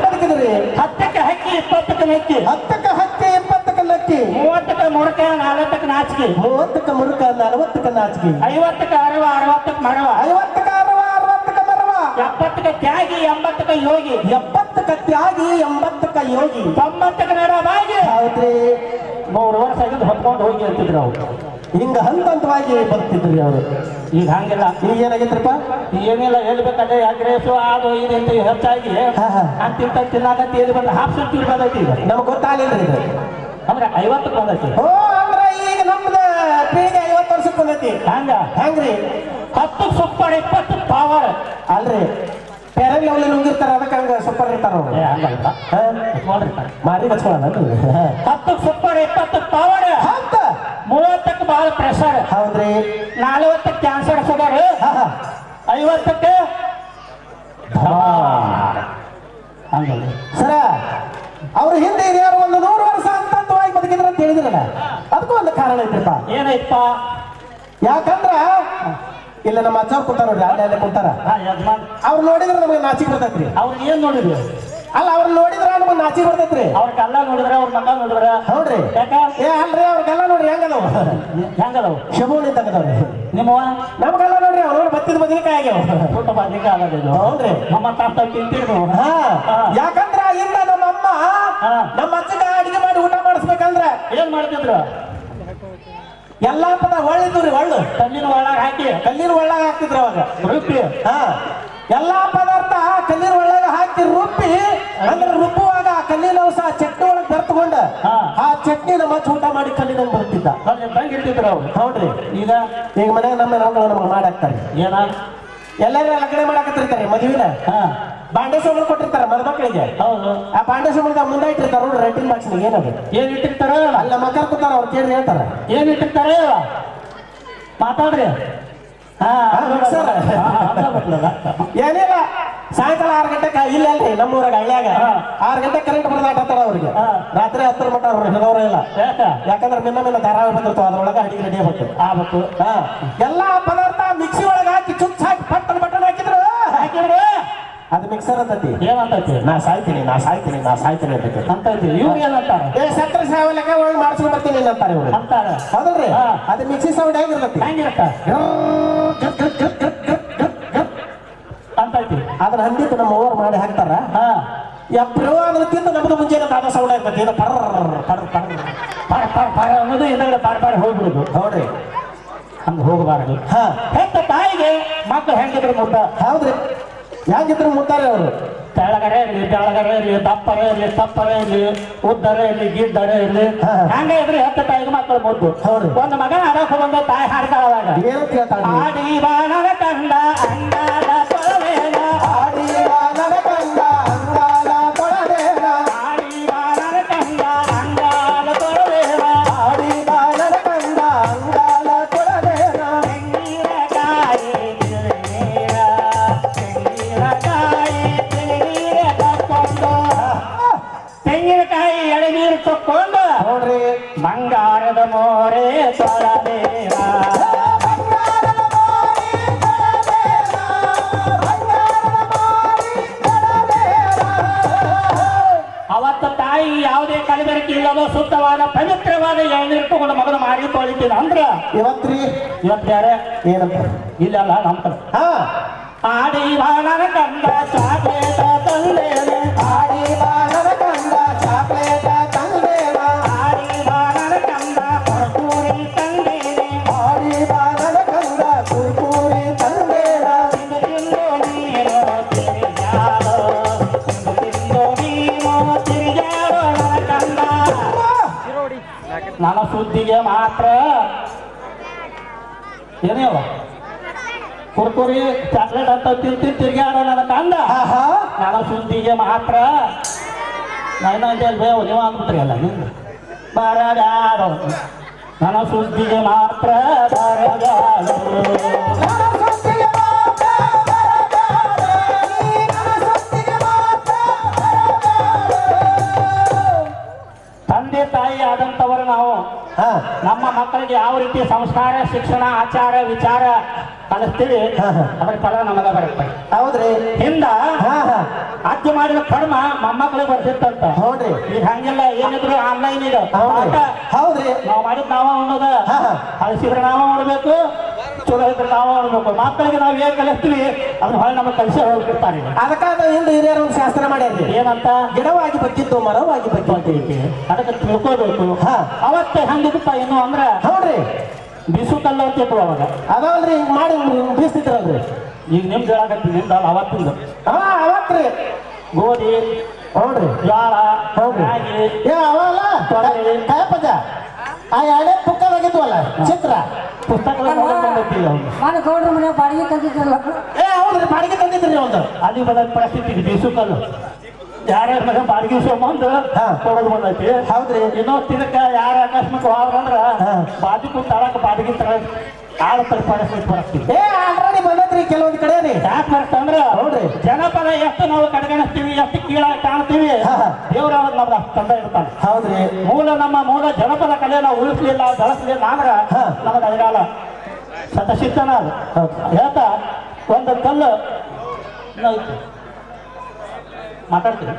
ಬದುಕಿದ್ರಿ 10ಕ್ಕೆ ಹಕ್ಕಿ 20ಕ್ಕೆ ಮೆಕ್ಕಿ 10ಕ್ಕೆ ಹಕ್ಕಿ 20ಕ್ಕೆ ಲಕ್ಕಿ 30ಕ್ಕೆ ಮುಡಕ 40ಕ್ಕೆ ನಾಚಿಕೆ 30ಕ್ಕೆ ಮುರುಕ 40ಕ್ಕೆ ನಾಚಿಕೆ 50ಕ್ಕೆ ಅರವ 60ಕ್ಕೆ ಮರವ 50ಕ್ಕೆ ಅರವ 60ಕ್ಕೆ ಮರವ 70ಕ್ಕೆ ತ್ಯಾಗಿ 80ಕ್ಕೆ ಯೋಗಿ 70ಕ್ಕೆ ತ್ಯಾಗಿ 80ಕ್ಕೆ ಯೋಗಿ 90ಕ್ಕೆ ನಡವಾಗಿ ಹೌದ್ರಿ 3 ವರ್ಷ ಆಗಿದ್ದು ಹೊತ್ಕೊಂಡು ಹೋಗಿ ಅಂತಿದ್ರು ಅವ್ರು ಹಿಂಗ ಹಂತವಾಗಿ ಬದುಕ್ತಿದ್ರಿ ಅವರು ಈಗ ಹಂಗಿಲ್ಲ ಈಗ ಏನಾಗೈತ್ರಪ್ಪ ಏನಿಲ್ಲ ಹೇಳ್ಬೇಕಂದ್ರೆ ಅಗ್ರೇಸು ಅದು ಇದಂತ ಹೆಚ್ಚಾಗಿ ಅಂತಿಂತ ತಿನ್ನಾಕಂತ ಎಲ್ಲಿ ಬಂದು ಹಾಪ್ಸಂತ ಬಂದೈತಿ ಈಗ ನಮ್ಗೆ ಗೊತ್ತಾಗಲಿಲ್ರಿ ಇದು ಅಂದ್ರೆ 50ಕ್ಕೆ ಬಂದೈತಿ ಓ ಅಂದ್ರೆ ಈಗ ನಮ್ದ ಪೀಳಿಗೆ 50 ವರ್ಷಕ್ಕೆ ಬಂದೈತಿ ಹೆಂಗ್ರಿ 10 ಸೂಪರ್ 20 ಪವರ್ ಅಲ್ರಿ ಪೇರಲ್ ಲೆವೆಲ್ ನುಂಗಿರ್ತಾರ ಅದಕ್ಕೆ ಹಂಗ ಸೂಪರ್ ಇರ್ತಾರ ಅವ್ರು ಮಾರಿ ಬಚ್ಕೊಳ್ಳೋಣ 10 ಸೂಪರ್ 20 ಪವರ್ 30ಕ್ಕೆ ಬಾಳ ಪ್ರೆಷರ್ ಹೌದ್ರಿ 40ಕ್ಕೆ ಕ್ಯಾನ್ಸರ್ ಶುಗರ್ 50ಕ್ಕೆ ಸರ ಅವ್ರ ಹಿಂದೆ ಹಿರಿಯರು ಒಂದು 100 ವರ್ಷ ಅಂತವಾಗಿ ಬದುಕಿದ್ರು ಅಂತ ಹೇಳಿದ್ರಲ್ಲ, ಅದಕ್ಕೂ ಒಂದು ಕಾರಣ ಐತ್ರಪ್ಪ. ಏನೈತಪ್ಪ? ಯಾಕಂದ್ರ ಇಲ್ಲ ನಮ್ಮ ಅಜ್ಜವ್ರು ಕುಂತಾರ ನೋಡ್ರಿ, ಅಲ್ಲೇ ಕುಂತಾರ. ಯಜಮಾನ್ ಅವ್ರು ನೋಡಿದ್ರೆ ನಮಗೆ ನಾಚಿಕೆ ಬರ್ತೈತ್ರಿ. ಅವ್ರು ಏನ್ ನೋಡಿದ್ರಿ? ಅಲ್ಲ, ಅವ್ರು ನೋಡಿದ್ರ ನಮಗೆ ನಾಚಿಕೆ ಬರ್ತೈತ್ರಿ. ಅವ್ರ ಕಲ್ಲ ನೋಡಿದ್ರ, ಅವ್ರ ಮಗ ನೋಡಿದ್ರ? ಹೌದ್ರಿ. ಯಾಕ? ಏ ಅಲ್ರಿ, ಅವ್ರಿಗೆಲ್ಲ ನೋಡ್ರಿ ಹೆಂಗದವು, ಹೆಂಗದವು? ಶಬೋಣಿ ತಗದವ್ರಿ. ನಿಮ್ಮವ ನಮ್ಗೆಲ್ಲ ನೋಡ್ರಿ ಅವ್ರು ನೋಡಿ ಬತ್ತಿದ ಬದನೆಕಾಯಿ ಆಗ್ಯಾವ. ಊಟ ಬರ್ಲಿಕ್ಕೆ ಆಗದಿಲ್ಲ. ಹೌದ್ರಿ. ನಮ್ಮ ತಾತ ತಿಂತೀವಿ. ಯಾಕಂದ್ರ ಇಂದ ನಮ್ಮಮ್ಮ ನಮ್ಮ ಅಜ್ಜಗ ಅಡಿಗೆ ಮಾಡಿ ಊಟ ಮಾಡಿಸ್ಬೇಕಂದ್ರ ಏನ್ ಮಾಡ್ತಿದ್ರು? ಎಲ್ಲಾ ಪದ ಒಳ್ಳಿದ್ರಿ, ಒಳ್ಳು ಕಲ್ಲಿನ ಒಳಗ ಹಾಕಿ ಕಲ್ಲಿನ ಒಳ್ಳಾಗ ಹಾಕ್ತಿದ್ರು ಅವಾಗ ರುಬ್ಬಿ. ಎಲ್ಲಾ ಪದಾರ್ಥ ಕಲ್ಲಿನ ಒಳ್ಳಾಗ ಹಾಕಿ ರುಬ್ಬಿ, ಅಂದ್ರೆ ರುಬ್ಬುವಾಗ ಕಲ್ಲಿನ ಅಂಶ ಚಟ್ನಿ ಒಳಗೆ ಬೆರ್ತಕೊಂಡ ಆ ಚಟ್ನಿ ನಮ್ಮ ಅಜ್ಜ ಊಟ ಮಾಡಿ ಕಲ್ಲಿನ ಬರ್ತಿದ್ದ. ಇರ್ತಿದ್ರು ಅವ್ರು. ಹೌದ್ರಿ. ಈಗ ಈಗ ಮನೆಯಾಗ ನಮ್ಮ ಹೆಣ್ಮಕ್ಳು ನಮ್ಗೆ ಮಾಡಾಕ್ತಾರೆ. ಏನ ಎಲ್ಲರೂ ಲಗ್ನ ಮಾಡಾಕತ್ತಿರ್ತಾರೆ, ಮದುವಿನ ಬಾಂಡೆ ಸೋಮಲ್ ಕೊಟ್ಟಿರ್ತಾರೆ ಮದುಮಕ್ಕಳಿಗೆ. ಹೌದು. ಆ ಬಾಂಡೆ ಸೋಮಲ್ದ ಮುಂದೆ ಇಟ್ಟಿರ್ತಾರ ನೋಡ್ರಿ, ರೆಟ್ಟಿನ ಬಾಕ್ಸ್ನಾಗ ಏನದು ಏನ್ ಇಟ್ಟಿರ್ತಾರ? ಅಲ್ಲ ಮಕ್ಕಳು ಕೂತಾರ, ಅವ್ರು ಕೇಳಿ ಹೇಳ್ತಾರ ಏನ್ ಇಟ್ಟಿರ್ತಾರೆ ಮಾತಾಡ್ರಿ. ಏನಿಲ್ಲ, ಸಾಯಂಕಾಲ 6 ಗಂಟೆಗೆ ಇಲ್ಲ ಅಲ್ರಿ ನಮ್ಮೂರಾಗ ಹಳ್ಳಿಯಾಗ 6 ಗಂಟೆ ಕರೆಂಟ್ ಬರ್ದಾಟತ್ತಾರ ಅವ್ರಿಗೆ. ರಾತ್ರಿ 10 ಮಟ್ಟ ಅವ್ರು ಹಿಡೋರ ಇಲ್ಲ. ಯಾಕಂದ್ರೆ ಮಿನ್ನ ಧಾರಾವಾಹಿ ಬಂದಿರ್ತಾವ, ಅದ್ರೊಳಗ ಅಡಿಗೆ ರೆಡಿ ಆಗ್ಬೇಕು. ಎಲ್ಲಾ ಪದಾರ್ಥ ಮಿಕ್ಸಿ ಒಳಗ ಹಾಕಿ ಚುಚ್ಚ ಹಾಕಿ ಪಟ್ಟನ್ ಬಟನ್ ಹಾಕಿದ್ರು ಅದು ಮಿಕ್ಸರ್ ಅಂತತಿ. ಏನಂತೈತಿ? ನಾ ಸಾಯ್ತೀನಿ ಅಂತೈತಿ. ಇವ್ರು ಏನಂತಾರ? ಸಕ್ಕರೆ ಸಾವಲೆಕ್ಕ ಒಳಗೆ ಮಾಡಿಸ್ಕೊಂಡ್ ಬರ್ತೀನಿ ಅಂತಾರೆ ಇವ್ರು. ಅಂತಾರ. ಹೌದಲ್ರಿ? ಅದು ಮಿಕ್ಸಿ ಸೌಂಡ್ ಹೇಗಿರ್ತತಿ? ಹೆಂಗಿರತ್ತ ಅಂತೈತಿ. ಅದ್ರ ಹಂದಿತ್ತು ನಮ್ಮ ಓವರ್ ಮಾಡಿ ಹಾಕ್ತಾರ. ಎಬ್ರು ಅದ್ರ ತಿಂದು ನಮ್ದು ಮುಂಚೆನೆ ದಾದ ಸೌಂಡ್ ಆಗ್ತತಿ. ಇದು ಪರ್ ಅನ್ನೋದು ಹಿಂದಗಡೆ ಪಾರ್ ಹೋಗ್ಬಿಡುದು. ಹೌದ್ರಿ. ಹಂಗ ಹೋಗಬಾರದು. ಹೆತ್ತ ತಾಯಿಗೆ ಮಕ್ಕಳು ಹೆಂಗಿದ್ರು ಮುಟ್ಟ. ಹೌದ್ರಿ. ಹೆಂಗಿದ್ರು ಮುಟ್ಟಾರೆ ಅವರು. ತೆಳಗರೆ ಇರಲಿ, ಬೆಳಗರೆ ಇರಲಿ, ದಪ್ಪರೆ ಇರಲಿ, ತಪ್ಪರೆ ಇರಲಿ, ಉದ್ದರೆ ಇರಲಿ, ಗಿಡ್ಡರೆ ಇರಲಿ, ಹಂಗೆ ಇದ್ರೆ ಹೆತ್ತ ತಾಯಿಗೆ ಮಕ್ಕಳು ಮುದ್ದು. ಒಂದು ಮಗ ಅಡಕ ಬಂದ ತಾಯಿ ಹಾಡ್ತಾಳವಾಗ, ಏನಂತ ಹೇಳ್ತಾಳೆ? ಆಡಿ ಬಾಣನ ಕಂಡ ಅಂಗಾಲ ತೊಳವೇನ, ಆಡಿ ಬಾಣನ ಕಂಡ ಅಂಗಾಲ ತೊಳವೇನ, ಆಡಿ ಬಾಣನ ಕಂಡ ಅಂಗಾಲ ತೊಳವೇನ, ಆಡಿ ಬಾಣನ ಕಂಡ ಅಂಗಾಲ ತೊಳವೇನ, ತೆಂಗಿನಕಾಯಿ ತಿರುನೀರ, ತೆಂಗಿನಕಾಯಿ ತಿರುನೀರ ತಕ್ಕೊಂಡು, ತೆಂಗಿನಕಾಯಿ ಎಳೆನೀರು ತಕ್ಕೊಂಡು ನೋಡ್ರಿ ಬಂಗಾರದ ಮೋರೆ ತೊಳವೇನ. ಅವತ್ತು ತಾಯಿ ಯಾವುದೇ ಕಲಬೆರಕೆ ಇಲ್ಲದ ಶುದ್ಧವಾದ ಪವಿತ್ರವಾದ ಎಳ್ನೀರು ತಗೊಂಡು ಮಗನ ಮಾರಿ ತೊಳಿತೀನ ಅಂದ್ರ ಇವತ್ರಿ ಇವತ್ತು ಯಾರೇ ಏನಂತ ಇಲ್ಲಲ್ಲ ನಮ್ಮ ಕಡೆ. ಆಡಿ ಬಾಣನ ಕಂದ ಚಾಕ್ಲೇಟ ತಂದೇನೆ, ಆಡಿ ಬಾಣನ ಕಂದ ಚಾಕ್ಲೇಟ ತಂದೇನ, ಆಡಿ ಬಾಣನ ಕಂದ ಕುರ್ಕುರಿ ತಂದೇನೆ, ಆಡಿ ಬಾಣನ ಕಂದ ಕುರ್ಕುರಿ ತಂದೇನ, ತಿಂದು ನೀನು ತಿರುಗಾಡೋ, ತಿಂದು ನೀನು ತಿರುಗಾಡೋ ನನ್ನ ಕಂದ. ನನ್ನ ಸುದ್ದಿಗೆ ಮಾತ್ರ ಏನೇವ ಕುರ್ಕುರಿ ಚಾಕ್ಲೇಟ್ ಅಂತ ತಿರ್ಗಾಡೋ ನನ್ನ ಕಂದ. ನನ್ನ ಸುದ್ದಿಗೆ ಮಾತ್ರ ಬೇವು ನೀವು ಅಂದ್ಬಿಟ್ರಿ ಅಲ್ಲ ನಿಂದು ಬರಗಾಡೋ, ನನ್ನ ಸುದ್ದಿಗೆ ಮಾತ್ರ ಬರಗಾಡೋ. ತಂದೆ ತಾಯಿ ಆದಂತವರು ನಾವು ನಮ್ಮ ಮಕ್ಕಳಿಗೆ ಯಾವ ರೀತಿ ಸಂಸ್ಕಾರ, ಶಿಕ್ಷಣ, ಆಚಾರ, ವಿಚಾರ ಕಲಿಸ್ತೀವಿ, ಅದ್ರ ಫಲ ನಮಗ ಬರುತ್ತೆ. ಹೌದ್ರಿ. ಹಿಂದ ಅಜ್ಜಿ ಮಾಡಿದ ಕರ್ಮ ಮೊಮ್ಮಕ್ಕಳಿಗೆ ಬರ್ತಿತ್ತಂತ. ಹೌದ್ರಿ. ಈಗ ಹಂಗಿಲ್ಲ, ಏನಿದ್ರು ಆನ್ಲೈನ್ ಇದೆ. ಹೌದ್ರಿ. ನಾವು ಮಾಡಿದ್ ನಾವ ಉಣ್ಣೋದ, ಕಲಿಸಿದ್ರೆ ನಾವ ಉಣ್ಬೇಕು, ಚಲೋ ಇದ್ರೆ ನಾವ ಉಣ್ಬೇಕು. ಮಕ್ಕಳಿಗೆ ನಾವು ಏನ್ ಕಲಿಸ್ತೀವಿ ಅದನ್ನ ಹೊಳೆ ನಮಗೆ ಕಲಿಸಿ ಹೋಗ್ತಿರ್ತಾರೆ. ಅದಕ್ಕಾದ ಹಿಂದೆ ಹಿರಿಯರು ಒಂದು ಶಾಸ್ತ್ರ ಮಾಡ್ಯಾರ್ರಿ. ಏನಂತ? ಗಿಡವಾಗಿ ಬಗ್ಗಿದ್ದು ಮರವಾಗಿ ಬಗ್ಗಿದ್ದು. ಅದಕ್ಕೆ ತಿಳ್ಕೋಬೇಕು. ಅವತ್ತೇ ಹಂಗಿದ್ದಪ್ಪ ಏನು ಅಂದ್ರ ಹೌದ್ರಿ. ಬಿಸು ಕಲ್ಲು ಅಂತಿತ್ತು ಅವಾಗ. ಅದಲ್ರಿ ಹಿಂಗ್ ಮಾಡಿ ಬೀಸ್ತಿದ್ರಲ್ರಿ. ಈಗ ನಿಮ್ದು ಹೇಳಕತ್ತಿ ನಿಮ್ದು ಅವತ್ತಿಂದು. ಅವತ್ರಿ ಗೋಧಿ, ಹೌದ್ರಿ, ಜೋಳ, ಹೌದ್ರಿ, ಅವಲ್ಲ ಕಾಯಪಜ ಆ ಎರಡೇ ಪುಕ್ಕದಾಗಿದ್ವಲ್ಲ ಚಿತ್ರ ಪುಸ್ತಕ ನಾನು ಗೌಡ್ರ ಮನೆ ಬಾಡಿಗೆ ತಂದಿದ್ದಲ್ಲ. ಹೌದ್ರಿ, ಬಾಡಿಗೆ ತಂದಿದ್ರಿ ಒಂದು. ಅಲ್ಲಿ ಬಂದ ಪರಿಸ್ಥಿತಿ ಬಿಸು ಕಲ್ಲು ಯಾರ್ಯಾರ ಮಗ ಬಾಡಿಗೆ ಬಂದು ಕೊಡೋದು ಬಂದೈತಿ. ಹೌದ್ರಿ. ಇನ್ನೊಂದು ತಿನ್ನಕ ಯಾರ ಅಕಸ್ಮಾತ್ ಹೋದ್ರಂದ್ರ ಬಾದಿಗೂ ತಳಕ ಬಾದಿಗೆ ತಳ ಆಳ ಪರಿಸ್ಥಿತಿ ಬರ್ತೀವಿ. ಆಲ್ರೆಡಿ ಬಂದೈತ್ರಿ ಕೆಲವೊಂದು ಕಡೆ ರೀ. ಯಾಕೆ ಬರ್ತಂದ್ರ ನೋಡ್ರಿ ಜನಪದ ಎಷ್ಟು ನಾವು ಕಡೆಗಣಿಸ್ತೀವಿ, ಎಷ್ಟು ಕೀಳಾಗಿ ಕಾಣ್ತೀವಿ, ದೇವ್ರ ನಮ್ಗೆ ತಂದೆ ಇರ್ತಾನೆ. ಹೌದ್ರಿ. ನಮ್ಮ ಮೂಲ ಜನಪದ ಕಲೆ ನಾವು ಉಳಿಸ್ಲಿಲ್ಲ, ಬೆಳೆಸಲಿಲ್ಲ ಅಂದ್ರ ನಮಗೆ ಅದಗಾಲ ಶತಸಿದ್ಧನ ಅದು ಹೇಳ್ತಾ ಒಂದು ಕಲ್ಲು ಮಾತಾಡ್ತೀವಿ.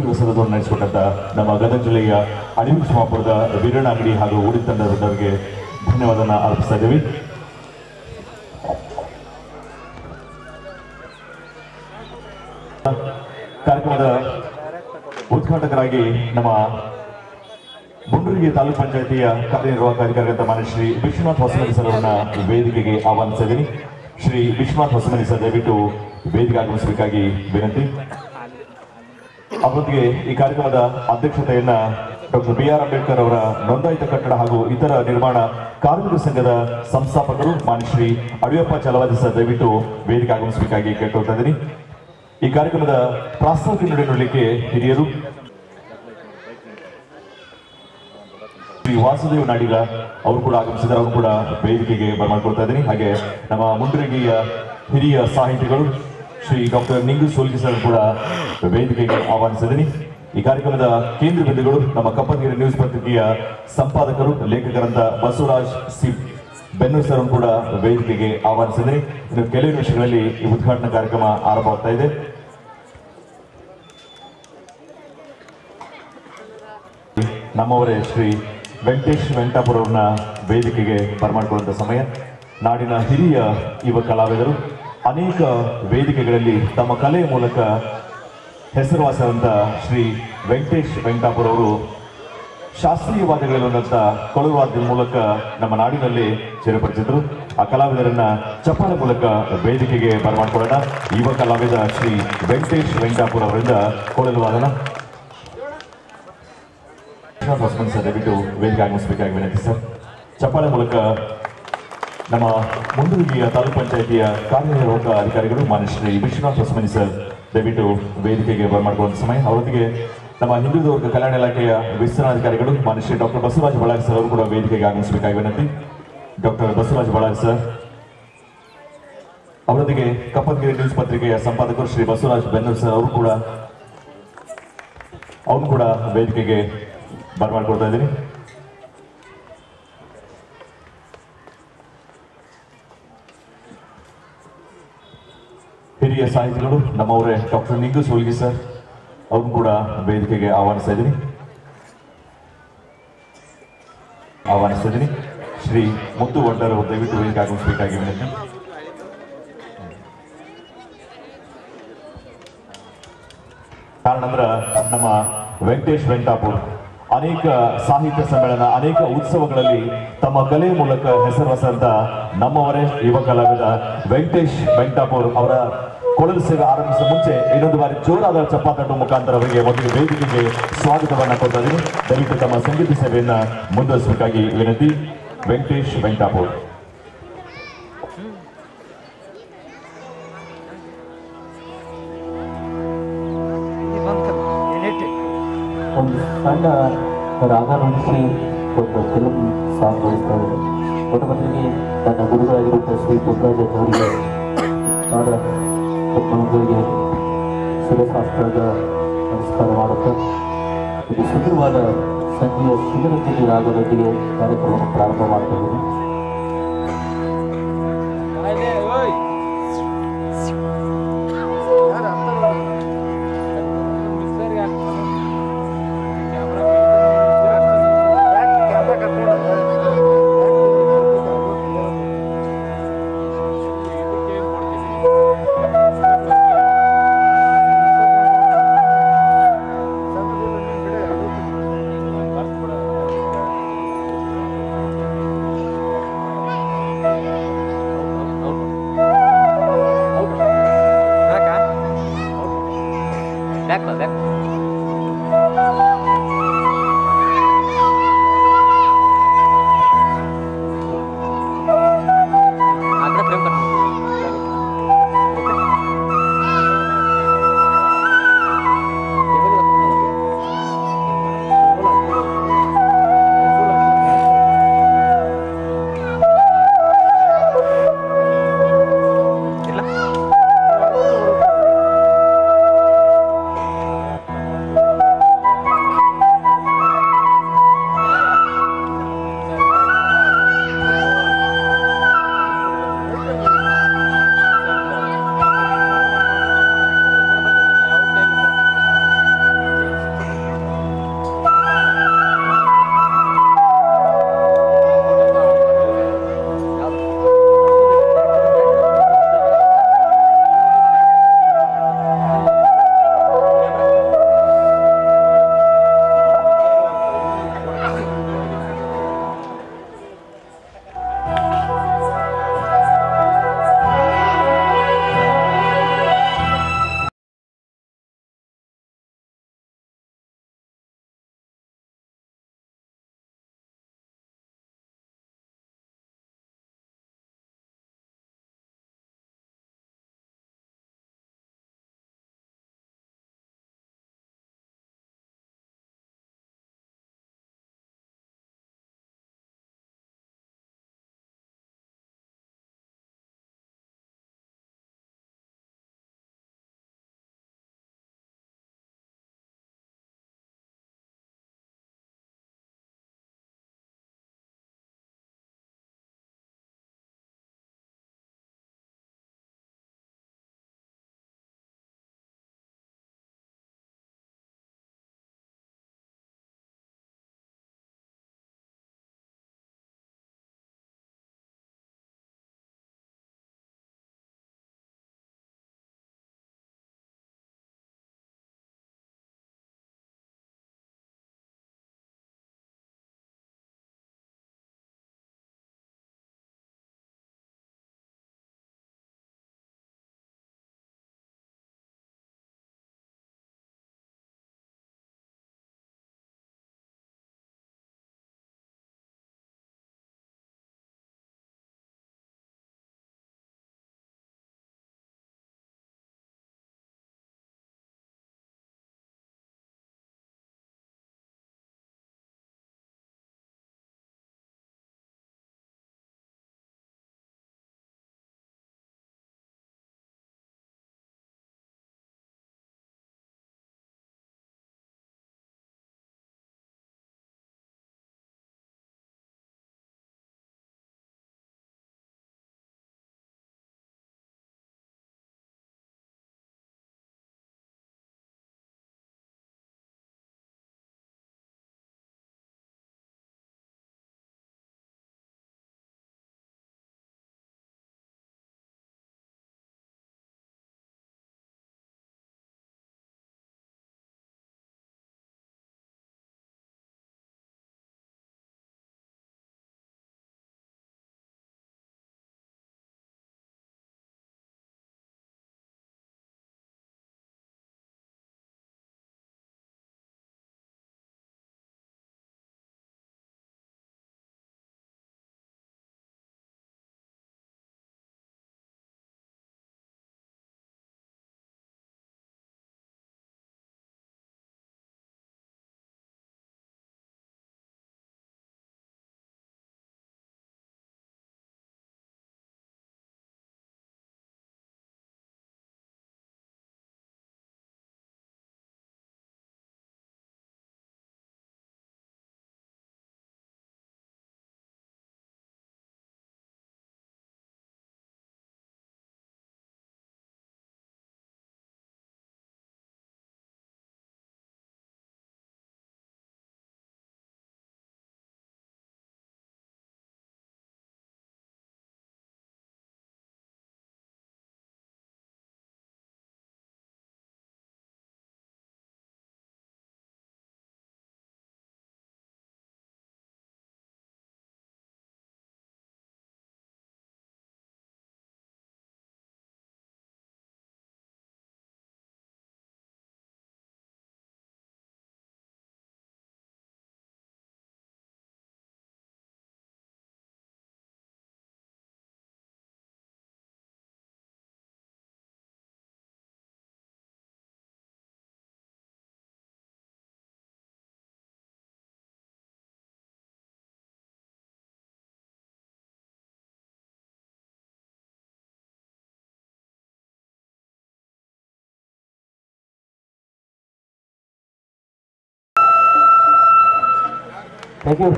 ಪ್ರಸಾದವನ್ನು ನಡೆಸಿಕೊಟ್ಟಂತ ನಮ್ಮ ಗದಗ ಜಿಲ್ಲೆಯ ಅಡಿವಿ ಸಮಾಪುರದ ವೀರಣ್ಣ ಅಂಗಡಿ ಹಾಗೂ ಊರಿ ತಂಡದವರಿಗೆ ಧನ್ಯವಾದನ ಅರ್ಪಿಸ್ತಾ ಇದ್ದೀವಿ. ಕಾರ್ಯಕ್ರಮದ ಉದ್ಘಾಟಕರಾಗಿ ನಮ್ಮ ಮುಂಡ್ರಿಗೆ ತಾಲೂಕು ಪಂಚಾಯಿತಿಯ ಕಾರ್ಯನಿರ್ವಾಹಕ ಅಧಿಕಾರಿಗಳಂತ ಮಾನ್ಯ ಶ್ರೀ ವಿಶ್ವನಾಥ್ ಹೊಸಮನಿ ಸರ್ ಅವರನ್ನ ವೇದಿಕೆಗೆ ಆಹ್ವಾನಿಸ್ತಾ ಇದ್ದೀನಿ. ಶ್ರೀ ವಿಶ್ವನಾಥ್ ಹೊಸಮನಿ ಸರ್ ದಯವಿಟ್ಟು ವೇದಿಕೆ ಆಗಮಿಸಬೇಕಾಗಿ ವಿನಂತಿ. ಅವರೊಂದಿಗೆ ಈ ಕಾರ್ಯಕ್ರಮದ ಅಧ್ಯಕ್ಷತೆಯನ್ನ ಡಾಕ್ಟರ್ ಬಿ ಆರ್ ಅಂಬೇಡ್ಕರ್ ಅವರ ನೋಂದಾಯಿತ ಕಟ್ಟಡ ಹಾಗೂ ಇತರ ನಿರ್ಮಾಣ ಕಾರ್ಮಿಕ ಸಂಘದ ಸಂಸ್ಥಾಪಕರು ಮಾನ್ಯ ಶ್ರೀ ಅಡಿಯಪ್ಪ ಚಲವಾದಿ ಸರ್ ದಯವಿಟ್ಟು ವೇದಿಕೆ ಆಗಮಿಸಬೇಕಾಗಿ ಕೇಳ್ಕೊಳ್ತಾ ಇದ್ದೀನಿ. ಈ ಕಾರ್ಯಕ್ರಮದ ಪ್ರಾಸ್ತಾವಿಕ ನುಡಿ ನುಡಿಲಿಕ್ಕೆ ಹಿರಿಯರು ಶ್ರೀ ವಾಸುದೇವ್ ನಾಡಿಗ ಅವರು ಕೂಡ ಆಗಮಿಸಿದ್ದಾರೆ. ಅವರು ಕೂಡ ವೇದಿಕೆಗೆ ಬರಮಾಡ್ಕೊಳ್ತಾ ಇದ್ದೀನಿ. ಹಾಗೆ ನಮ್ಮ ಮುಂಡ್ರಿಗಿಯ ಹಿರಿಯ ಸಾಹಿತಿಗಳು ಶ್ರೀ ಡಾಕ್ಟರ್ ನಿಂಗು ಸೋಲ್ಗಿ ಸರ್ ಕೂಡ ವೇದಿಕೆಗೆ ಆಹ್ವಾನಿಸಿದ್ದೀನಿ. ಈ ಕಾರ್ಯಕ್ರಮದ ಕೇಂದ್ರ ಬಿಂದುಗಳು ನಮ್ಮ ಕಪ್ಪಗಿರಿ ನ್ಯೂಸ್ ಪತ್ರಿಕೆಯ ಸಂಪಾದಕರು ಲೇಖಕರಂತ ಬಸವರಾಜ್ ಸಿ ಬೆನ್ನೂರು ಸರ್ ಕೂಡ ವೇದಿಕೆಗೆ ಆಹ್ವಾನಿಸಿದ್ದೀನಿ. ಇನ್ನು ಕೆಲವು ನಿಮಿಷಗಳಲ್ಲಿ ಈ ಉದ್ಘಾಟನಾ ಕಾರ್ಯಕ್ರಮ ಆರಂಭವಾಗ್ತಾ ಇದೆ. ನಮ್ಮವರೇ ಶ್ರೀ ವೆಂಕಟೇಶ್ ವೆಂಕಟಾಪುರ ಅವ್ರನ್ನ ವೇದಿಕೆಗೆ ಬರಮಾಡಿಕೊಳ್ಳುವಂಥ ಸಮಯ. ನಾಡಿನ ಹಿರಿಯ ಯುವ ಕಲಾವಿದರು ಅನೇಕ ವೇದಿಕೆಗಳಲ್ಲಿ ತಮ್ಮ ಕಲೆಯ ಮೂಲಕ ಹೆಸರುವಾಸಿಯಾದಂಥ ಶ್ರೀ ವೆಂಕಟೇಶ್ ವೆಂಕಟಾಪುರ ಅವರು ಶಾಸ್ತ್ರೀಯವಾದಗಳಿರುವಂಥ ಕೊಳವಾದ್ಯದ ಮೂಲಕ ನಮ್ಮ ನಾಡಿನಲ್ಲಿ ಚಿರಪರಿಚಿತರು. ಆ ಕಲಾವಿದರನ್ನ ಚಪ್ಪಾಳೆ ಮೂಲಕ ವೇದಿಕೆಗೆ ಬರಮಾಡಿಕೊಳ್ಳೋಣ. ಯುವ ಕಲಾವಿದ ಶ್ರೀ ವೆಂಕಟೇಶ್ ವೆಂಕಟಾಪುರ ಅವರಿಂದ ಕೊಳಲು ವಾದನ. ಸರ್ ದಯವಿಟ್ಟು ವೇದಿಕೆ ಆಗಮಿಸಬೇಕಾಗಿ ವಿನಂತಿ ಸರ್. ಚಪ್ಪಾಳೆ ಮೂಲಕ ನಮ್ಮ ಮುಂಡರಗಿಯ ತಾಲೂಕು ಪಂಚಾಯಿತಿಯ ಕಾರ್ಯನಿರ್ವಾಹಕ ಅಧಿಕಾರಿಗಳು ಮಾನ್ಯ ಶ್ರೀ ವಿಶ್ವನಾಥ್ ಹೊಸಮನಿ ಸರ್ ದಯವಿಟ್ಟು ವೇದಿಕೆಗೆ ಬರಮಾಡಿಕೊಳ್ಳುವಂಥ ಸಮಯ. ಅವರೊಂದಿಗೆ ನಮ್ಮ ಹಿಂದುಳಿದ ವರ್ಗ ಕಲ್ಯಾಣ ಇಲಾಖೆಯ ವಿಸ್ತರಣಾಧಿಕಾರಿಗಳು ಮಾನ್ಯ ಶ್ರೀ ಡಾಕ್ಟರ್ ಬಸವರಾಜ ಬಳ್ಳಾರಿ ಸರ್ ಅವರು ಕೂಡ ವೇದಿಕೆಗೆ ಆಗಮಿಸಬೇಕಾಗಿ ವಿನಂತಿ. ಡಾಕ್ಟರ್ ಬಸವರಾಜ ಬಳ್ಳಾರಿ ಸರ್ ಅವರೊಂದಿಗೆ ಕಪ್ಪಗಿರಿ ನ್ಯೂಸ್ ಪತ್ರಿಕೆಯ ಸಂಪಾದಕರು ಶ್ರೀ ಬಸವರಾಜ್ ಬೆನ್ನೂರು ಸರ್ ಅವರು ಕೂಡ ವೇದಿಕೆಗೆ ಬರಮಾಡಿಕೊಳ್ತಾ ಇದ್ದೀನಿ. ಹಿರಿಯ ಸಾಹಿತಿಗಳು ನಮ್ಮವರೇ ಡಾಕ್ಟರ್ ನಿಂಗು ಸೋಲ್ಗಿ ಸರ್ ಅವ್ರನ್ನು ಕೂಡ ವೇದಿಕೆಗೆ ಆಹ್ವಾನಿಸ್ತಾ ಇದ್ದೀನಿ. ಶ್ರೀ ಮುತ್ತು ವಡ್ಡರ್ ಅವರು ದಯವಿಟ್ಟು ವೇದಿಕೆ ಆಗಮಿಸಬೇಕಾಗಿ ವಿನಂತಿ. ಕಾರಣ ಅಂದ್ರೆ ನಮ್ಮ ವೆಂಕಟೇಶ್ ವೆಂಕಟಾಪುರ್ ಅನೇಕ ಸಾಹಿತ್ಯ ಸಮ್ಮೇಳನ, ಅನೇಕ ಉತ್ಸವಗಳಲ್ಲಿ ತಮ್ಮ ಕಲೆ ಮೂಲಕ ಹೆಸರುವಾಸಿಯಾದಂತ ನಮ್ಮವರೇ ಯುವ ಕಲಾವಿದ ವೆಂಕಟೇಶ್ ವೆಂಕಟಾಪುರ್ ಅವರ ಕೊಳಲು ಸೇವೆ ಆರಂಭಿಸುವ ಮುಂಚೆ ಇನ್ನೊಂದು ಬಾರಿ ಜೋರಾದ ಚಪ್ಪಾತಟ್ಟು ಮುಖಾಂತರ ಅವರಿಗೆ ಮೊದಲು ವೇದಿಕೆಗೆ ಸ್ವಾಗತವನ್ನ ಕೊಡ್ತಾ ಇದ್ದೀನಿ. ದಯವಿಟ್ಟು ತಮ್ಮ ಸಂಗೀತ ಸೇವೆಯನ್ನ ಮುಂದುವರಿಸಬೇಕಾಗಿ ವಿನಂತಿ. ವೆಂಕಟೇಶ್ ವೆಂಕಟಾಪುರ್. ಒಂದು ಸಣ್ಣ ರಾಗ ನುಡಿಸಿ ಒಂದು ಫಿಲ್ಮ್ ಸಾಂಗ್ ನುಡಿಸ್ತಾ ಇದ್ದಾರೆ. ಮೊದಲಿಗೆ ನನ್ನ ಗುರುಗಳಾಗಿರುವಂಥ ಶ್ರೀ ಪುಟ್ಟರಾಜ ಅವರಿಗೆ ಮಕ್ಕಳಿಗೆ ಶಿರಶಾಸ್ತ್ರದ ನಮಸ್ಕಾರ ಮಾಡುತ್ತಾ ಇದು ಸುಂದರವಾದ ಸಂಜೆಯ ಶಿವರಂಜನಿ ರಾಗದೊಂದಿಗೆ ಕಾರ್ಯಕ್ರಮವನ್ನು ಪ್ರಾರಂಭ ಮಾಡ್ತಾ ಇದ್ದೀನಿ. ಥ್ಯಾಂಕ್ ಯು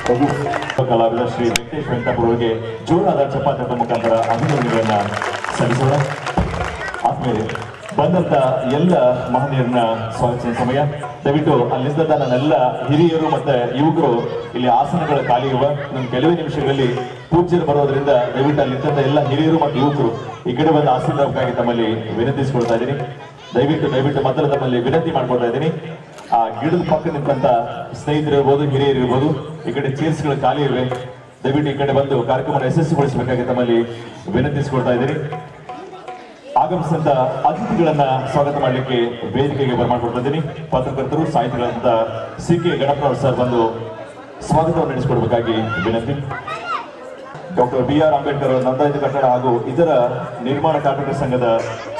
ಕಲಾವಿದ ಶ್ರೀ ವೆಂಕಟೇಶ್ ವೆಂಕಟಪುರ ಅವರಿಗೆ ಜೋರಾದ ಚಪ್ಪಾಳೆ ಮುಖಾಂತರ ಅಭಿನಂದನೆಗಳನ್ನ ಸಲ್ಲಿಸೋಣ. ಆದ್ಮೇಲೆ ಬಂದಂತ ಎಲ್ಲ ಮಹನೀಯರನ್ನ ಸ್ವಾಗತಿಸಿದ ಸಮಯ. ದಯವಿಟ್ಟು ಅಲ್ಲಿಂದ ನನ್ನೆಲ್ಲ ಹಿರಿಯರು ಮತ್ತೆ ಯುವಕರು ಇಲ್ಲಿ ಆಸನಗಳ ಖಾಲಿ ಇರುವ ನನ್ನ ಕೆಲವೇ ನಿಮಿಷಗಳಲ್ಲಿ ಪೂಜ್ಯರು ಬರೋದ್ರಿಂದ ದಯವಿಟ್ಟು ಅಲ್ಲಿದ್ದಂತ ಎಲ್ಲ ಹಿರಿಯರು ಮತ್ತು ಯುವಕರು ಈ ಕಡೆ ಬಂದ ಆಸೀನರಾಗಿ ತಮ್ಮಲ್ಲಿ ವಿನಂತಿಸಿಕೊಳ್ತಾ ಇದ್ದೀನಿ. ದಯವಿಟ್ಟು ಮೊದಲು ತಮ್ಮಲ್ಲಿ ವಿನಂತಿ ಮಾಡ್ಕೊಳ್ತಾ ಇದ್ದೀನಿ. ಆ ಗಿಡದ ಪಕ್ಕ ನಿಂತಂತ ಸ್ನೇಹಿತರು ಇರ್ಬೋದು, ಹಿರಿಯರು ಇರ್ಬೋದು, ಈ ಕಡೆ ಚೇರ್ಸ್ಗಳು ಖಾಲಿ ಇವೆ. ದಯವಿಟ್ಟು ಈ ಕಡೆ ಬಂದು ಕಾರ್ಯಕ್ರಮ ಯಶಸ್ವಿಗೊಳಿಸಬೇಕಾಗಿ ತಮ್ಮಲ್ಲಿ ವಿನಂತಿಸಿಕೊಳ್ತಾ ಇದ್ದೀನಿ. ಆಗಮಿಸಿದಂತ ಅತಿಥಿಗಳನ್ನ ಸ್ವಾಗತ ಮಾಡಲಿಕ್ಕೆ ವೇದಿಕೆಗೆ ಬರಮಾಡ್ಕೊಳ್ತಾ ಇದ್ದೀನಿ. ಪತ್ರಕರ್ತರು, ಸಾಹಿತಿಗಳಂತ ಸಿ ಕೆ ಗಣಪನವರು ಸರ್ ಬಂದು ಸ್ವಾಗತವನ್ನು ನಡೆಸಿಕೊಡ್ಬೇಕಾಗಿ ವಿನಂತಿ. ಡಾಕ್ಟರ್ BR ಅಂಬೇಡ್ಕರ್ ನೋಂದಾಯಿತ ಕಟ್ಟಡ ಹಾಗೂ ಇದರ ನಿರ್ಮಾಣ ಕಾರ್ಮಿಕರ ಸಂಘದ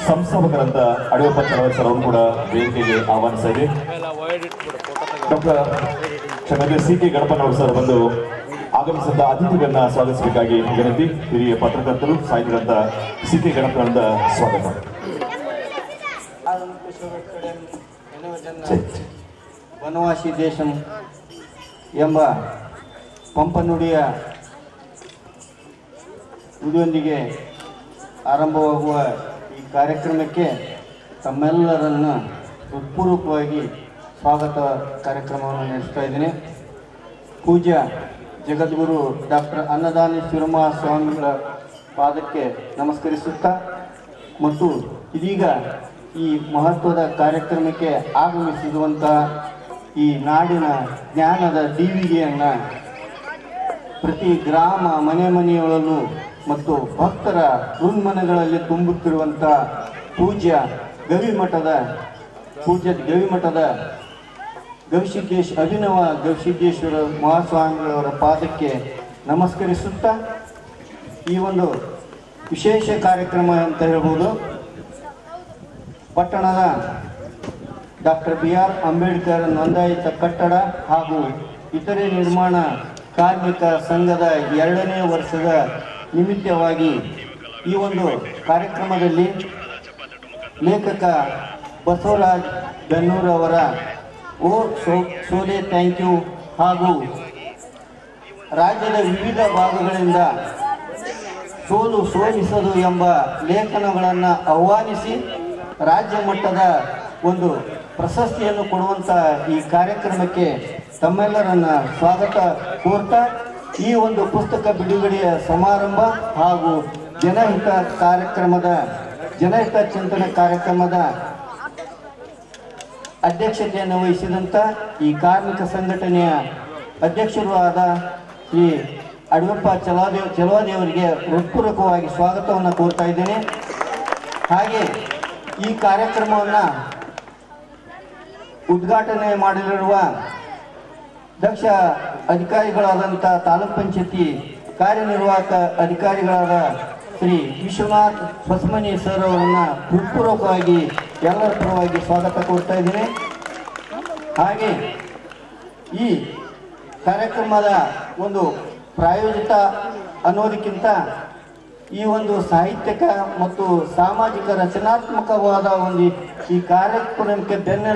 ಸಂಸ್ಥಾಪಕರಂತ ಅಡಿಯಪ್ಪ ಚಲವತ್ ಸರ್ ಅವರು ಕೂಡ ವೇದಿಕೆಗೆ ಆಹ್ವಾನಿಸ್ತಾ ಇದೆ. ಡಾಕ್ಟರ್ ಸಿ ಕೆ ಗಣಪನವರು ಸರ್ ಬಂದು ಆಗಮಿಸಿದ ಅತಿಥಿಗಳನ್ನ ಸ್ವಾಗತಿಸಬೇಕಾಗಿ ವಿನಂತಿ. ಹಿರಿಯ ಪತ್ರಕರ್ತರು, ಸಾಹಿತಿಗಳಂತ ಸಿ ಕೆ ಗಣಪನವರಿಂದ ಸ್ವಾಗತ. ವನವಾಸಿ ದೇಶಂ ಎಂಬ ಪಂಪನುಡಿಯ ನುಡಿಯೊಂದಿಗೆ ಆರಂಭವಾಗುವ ಈ ಕಾರ್ಯಕ್ರಮಕ್ಕೆ ತಮ್ಮೆಲ್ಲರನ್ನು ಹೃತ್ಪೂರ್ವಕವಾಗಿ ಸ್ವಾಗತ ಕಾರ್ಯಕ್ರಮವನ್ನು ನಡೆಸ್ತಾ ಇದ್ದೀನಿ. ಪೂಜ್ಯ ಜಗದ್ಗುರು ಡಾಕ್ಟರ್ ಅನ್ನದಾನಿ ಶಿವಮಹಾಸ್ವಾಮಿಗಳ ಪಾದಕ್ಕೆ ನಮಸ್ಕರಿಸುತ್ತಾ ಮತ್ತು ಇದೀಗ ಈ ಮಹತ್ವದ ಕಾರ್ಯಕ್ರಮಕ್ಕೆ ಆಗಮಿಸಿರುವಂತಹ ಈ ನಾಡಿನ ಜ್ಞಾನದ ದೀವಿಗೆಯನ್ನು ಪ್ರತಿ ಗ್ರಾಮ ಮನೆಯೊಳಲ್ಲೂ ಮತ್ತು ಭಕ್ತರ ಹೃನ್ಮನಗಳಲ್ಲಿ ತುಂಬುತ್ತಿರುವಂಥ ಪೂಜ್ಯ ಗವಿಮಠದ ಅಭಿನವ ಗವಿಸಿದ್ದೇಶ್ವರ ಮಹಾಸ್ವಾಮಿಗಳವರ ಪಾದಕ್ಕೆ ನಮಸ್ಕರಿಸುತ್ತಾ ಈ ಒಂದು ವಿಶೇಷ ಕಾರ್ಯಕ್ರಮ ಅಂತ ಹೇಳ್ಬೋದು. ಪಟ್ಟಣದ ಡಾಕ್ಟರ್ BR ಅಂಬೇಡ್ಕರ್ ನೋಂದಾಯಿತ ಕಟ್ಟಡ ಹಾಗೂ ಇತರೆ ನಿರ್ಮಾಣ ಕಾರ್ಮಿಕ ಸಂಘದ 2ನೇ ವರ್ಷದ ನಿಮಿತ್ತವಾಗಿ ಈ ಒಂದು ಕಾರ್ಯಕ್ರಮದಲ್ಲಿ ಲೇಖಕ ಬಸವರಾಜ್ ಬೆನ್ನೂರವರ ಓ ಸೋಲೆ ಥ್ಯಾಂಕ್ ಯು ಹಾಗೂ ರಾಜ್ಯದ ವಿವಿಧ ಭಾಗಗಳಿಂದ ಸೋಲಿಸದು ಎಂಬ ಲೇಖನಗಳನ್ನು ಆಹ್ವಾನಿಸಿ ರಾಜ್ಯ ಮಟ್ಟದ ಒಂದು ಪ್ರಶಸ್ತಿಯನ್ನು ಕೊಡುವಂಥ ಈ ಕಾರ್ಯಕ್ರಮಕ್ಕೆ ತಮ್ಮೆಲ್ಲರನ್ನ ಸ್ವಾಗತ ಕೋರ್ತಾ ಈ ಒಂದು ಪುಸ್ತಕ ಬಿಡುಗಡೆಯ ಸಮಾರಂಭ ಹಾಗೂ ಜನಹಿತ ಚಿಂತನೆ ಕಾರ್ಯಕ್ರಮದ ಅಧ್ಯಕ್ಷತೆಯನ್ನು ವಹಿಸಿದಂಥ ಈ ಕಾರ್ಮಿಕ ಸಂಘಟನೆಯ ಅಧ್ಯಕ್ಷರು ಆದ ಶ್ರೀ ಅಡಿಯಪ್ಪ ಚಲವಾದಿಯವರಿಗೆ ಹೃತ್ಪೂರ್ವಕವಾಗಿ ಸ್ವಾಗತವನ್ನು ಕೋರ್ತಾ ಇದ್ದೇನೆ. ಹಾಗೆ ಈ ಕಾರ್ಯಕ್ರಮವನ್ನು ಉದ್ಘಾಟನೆ ಮಾಡಲಿರುವ ದಕ್ಷ ಅಧಿಕಾರಿಗಳಾದಂಥ ತಾಲೂಕ್ ಪಂಚಾಯತಿ ಕಾರ್ಯನಿರ್ವಾಹಕ ಅಧಿಕಾರಿಗಳಾದ ಶ್ರೀ ವಿಶ್ವನಾಥ್ ಹೊಸಮನಿ ಸರ್ ಅವರನ್ನು ಹೃತ್ಪೂರ್ವಕವಾಗಿ ಎಲ್ಲರ ಪರವಾಗಿ ಸ್ವಾಗತ ಕೋರ್ತಾ ಇದ್ದೀನಿ. ಹಾಗೆ ಈ ಕಾರ್ಯಕ್ರಮದ ಒಂದು ಪ್ರಾಯೋಜಿತ ಅನ್ನೋದಕ್ಕಿಂತ ಈ ಒಂದು ಸಾಹಿತ್ಯಿಕ ಮತ್ತು ಸಾಮಾಜಿಕ ರಚನಾತ್ಮಕವಾದ ಒಂದು ಈ ಕಾರ್ಯಕ್ರಮಕ್ಕೆ ಬೆನ್ನೆಲುಬು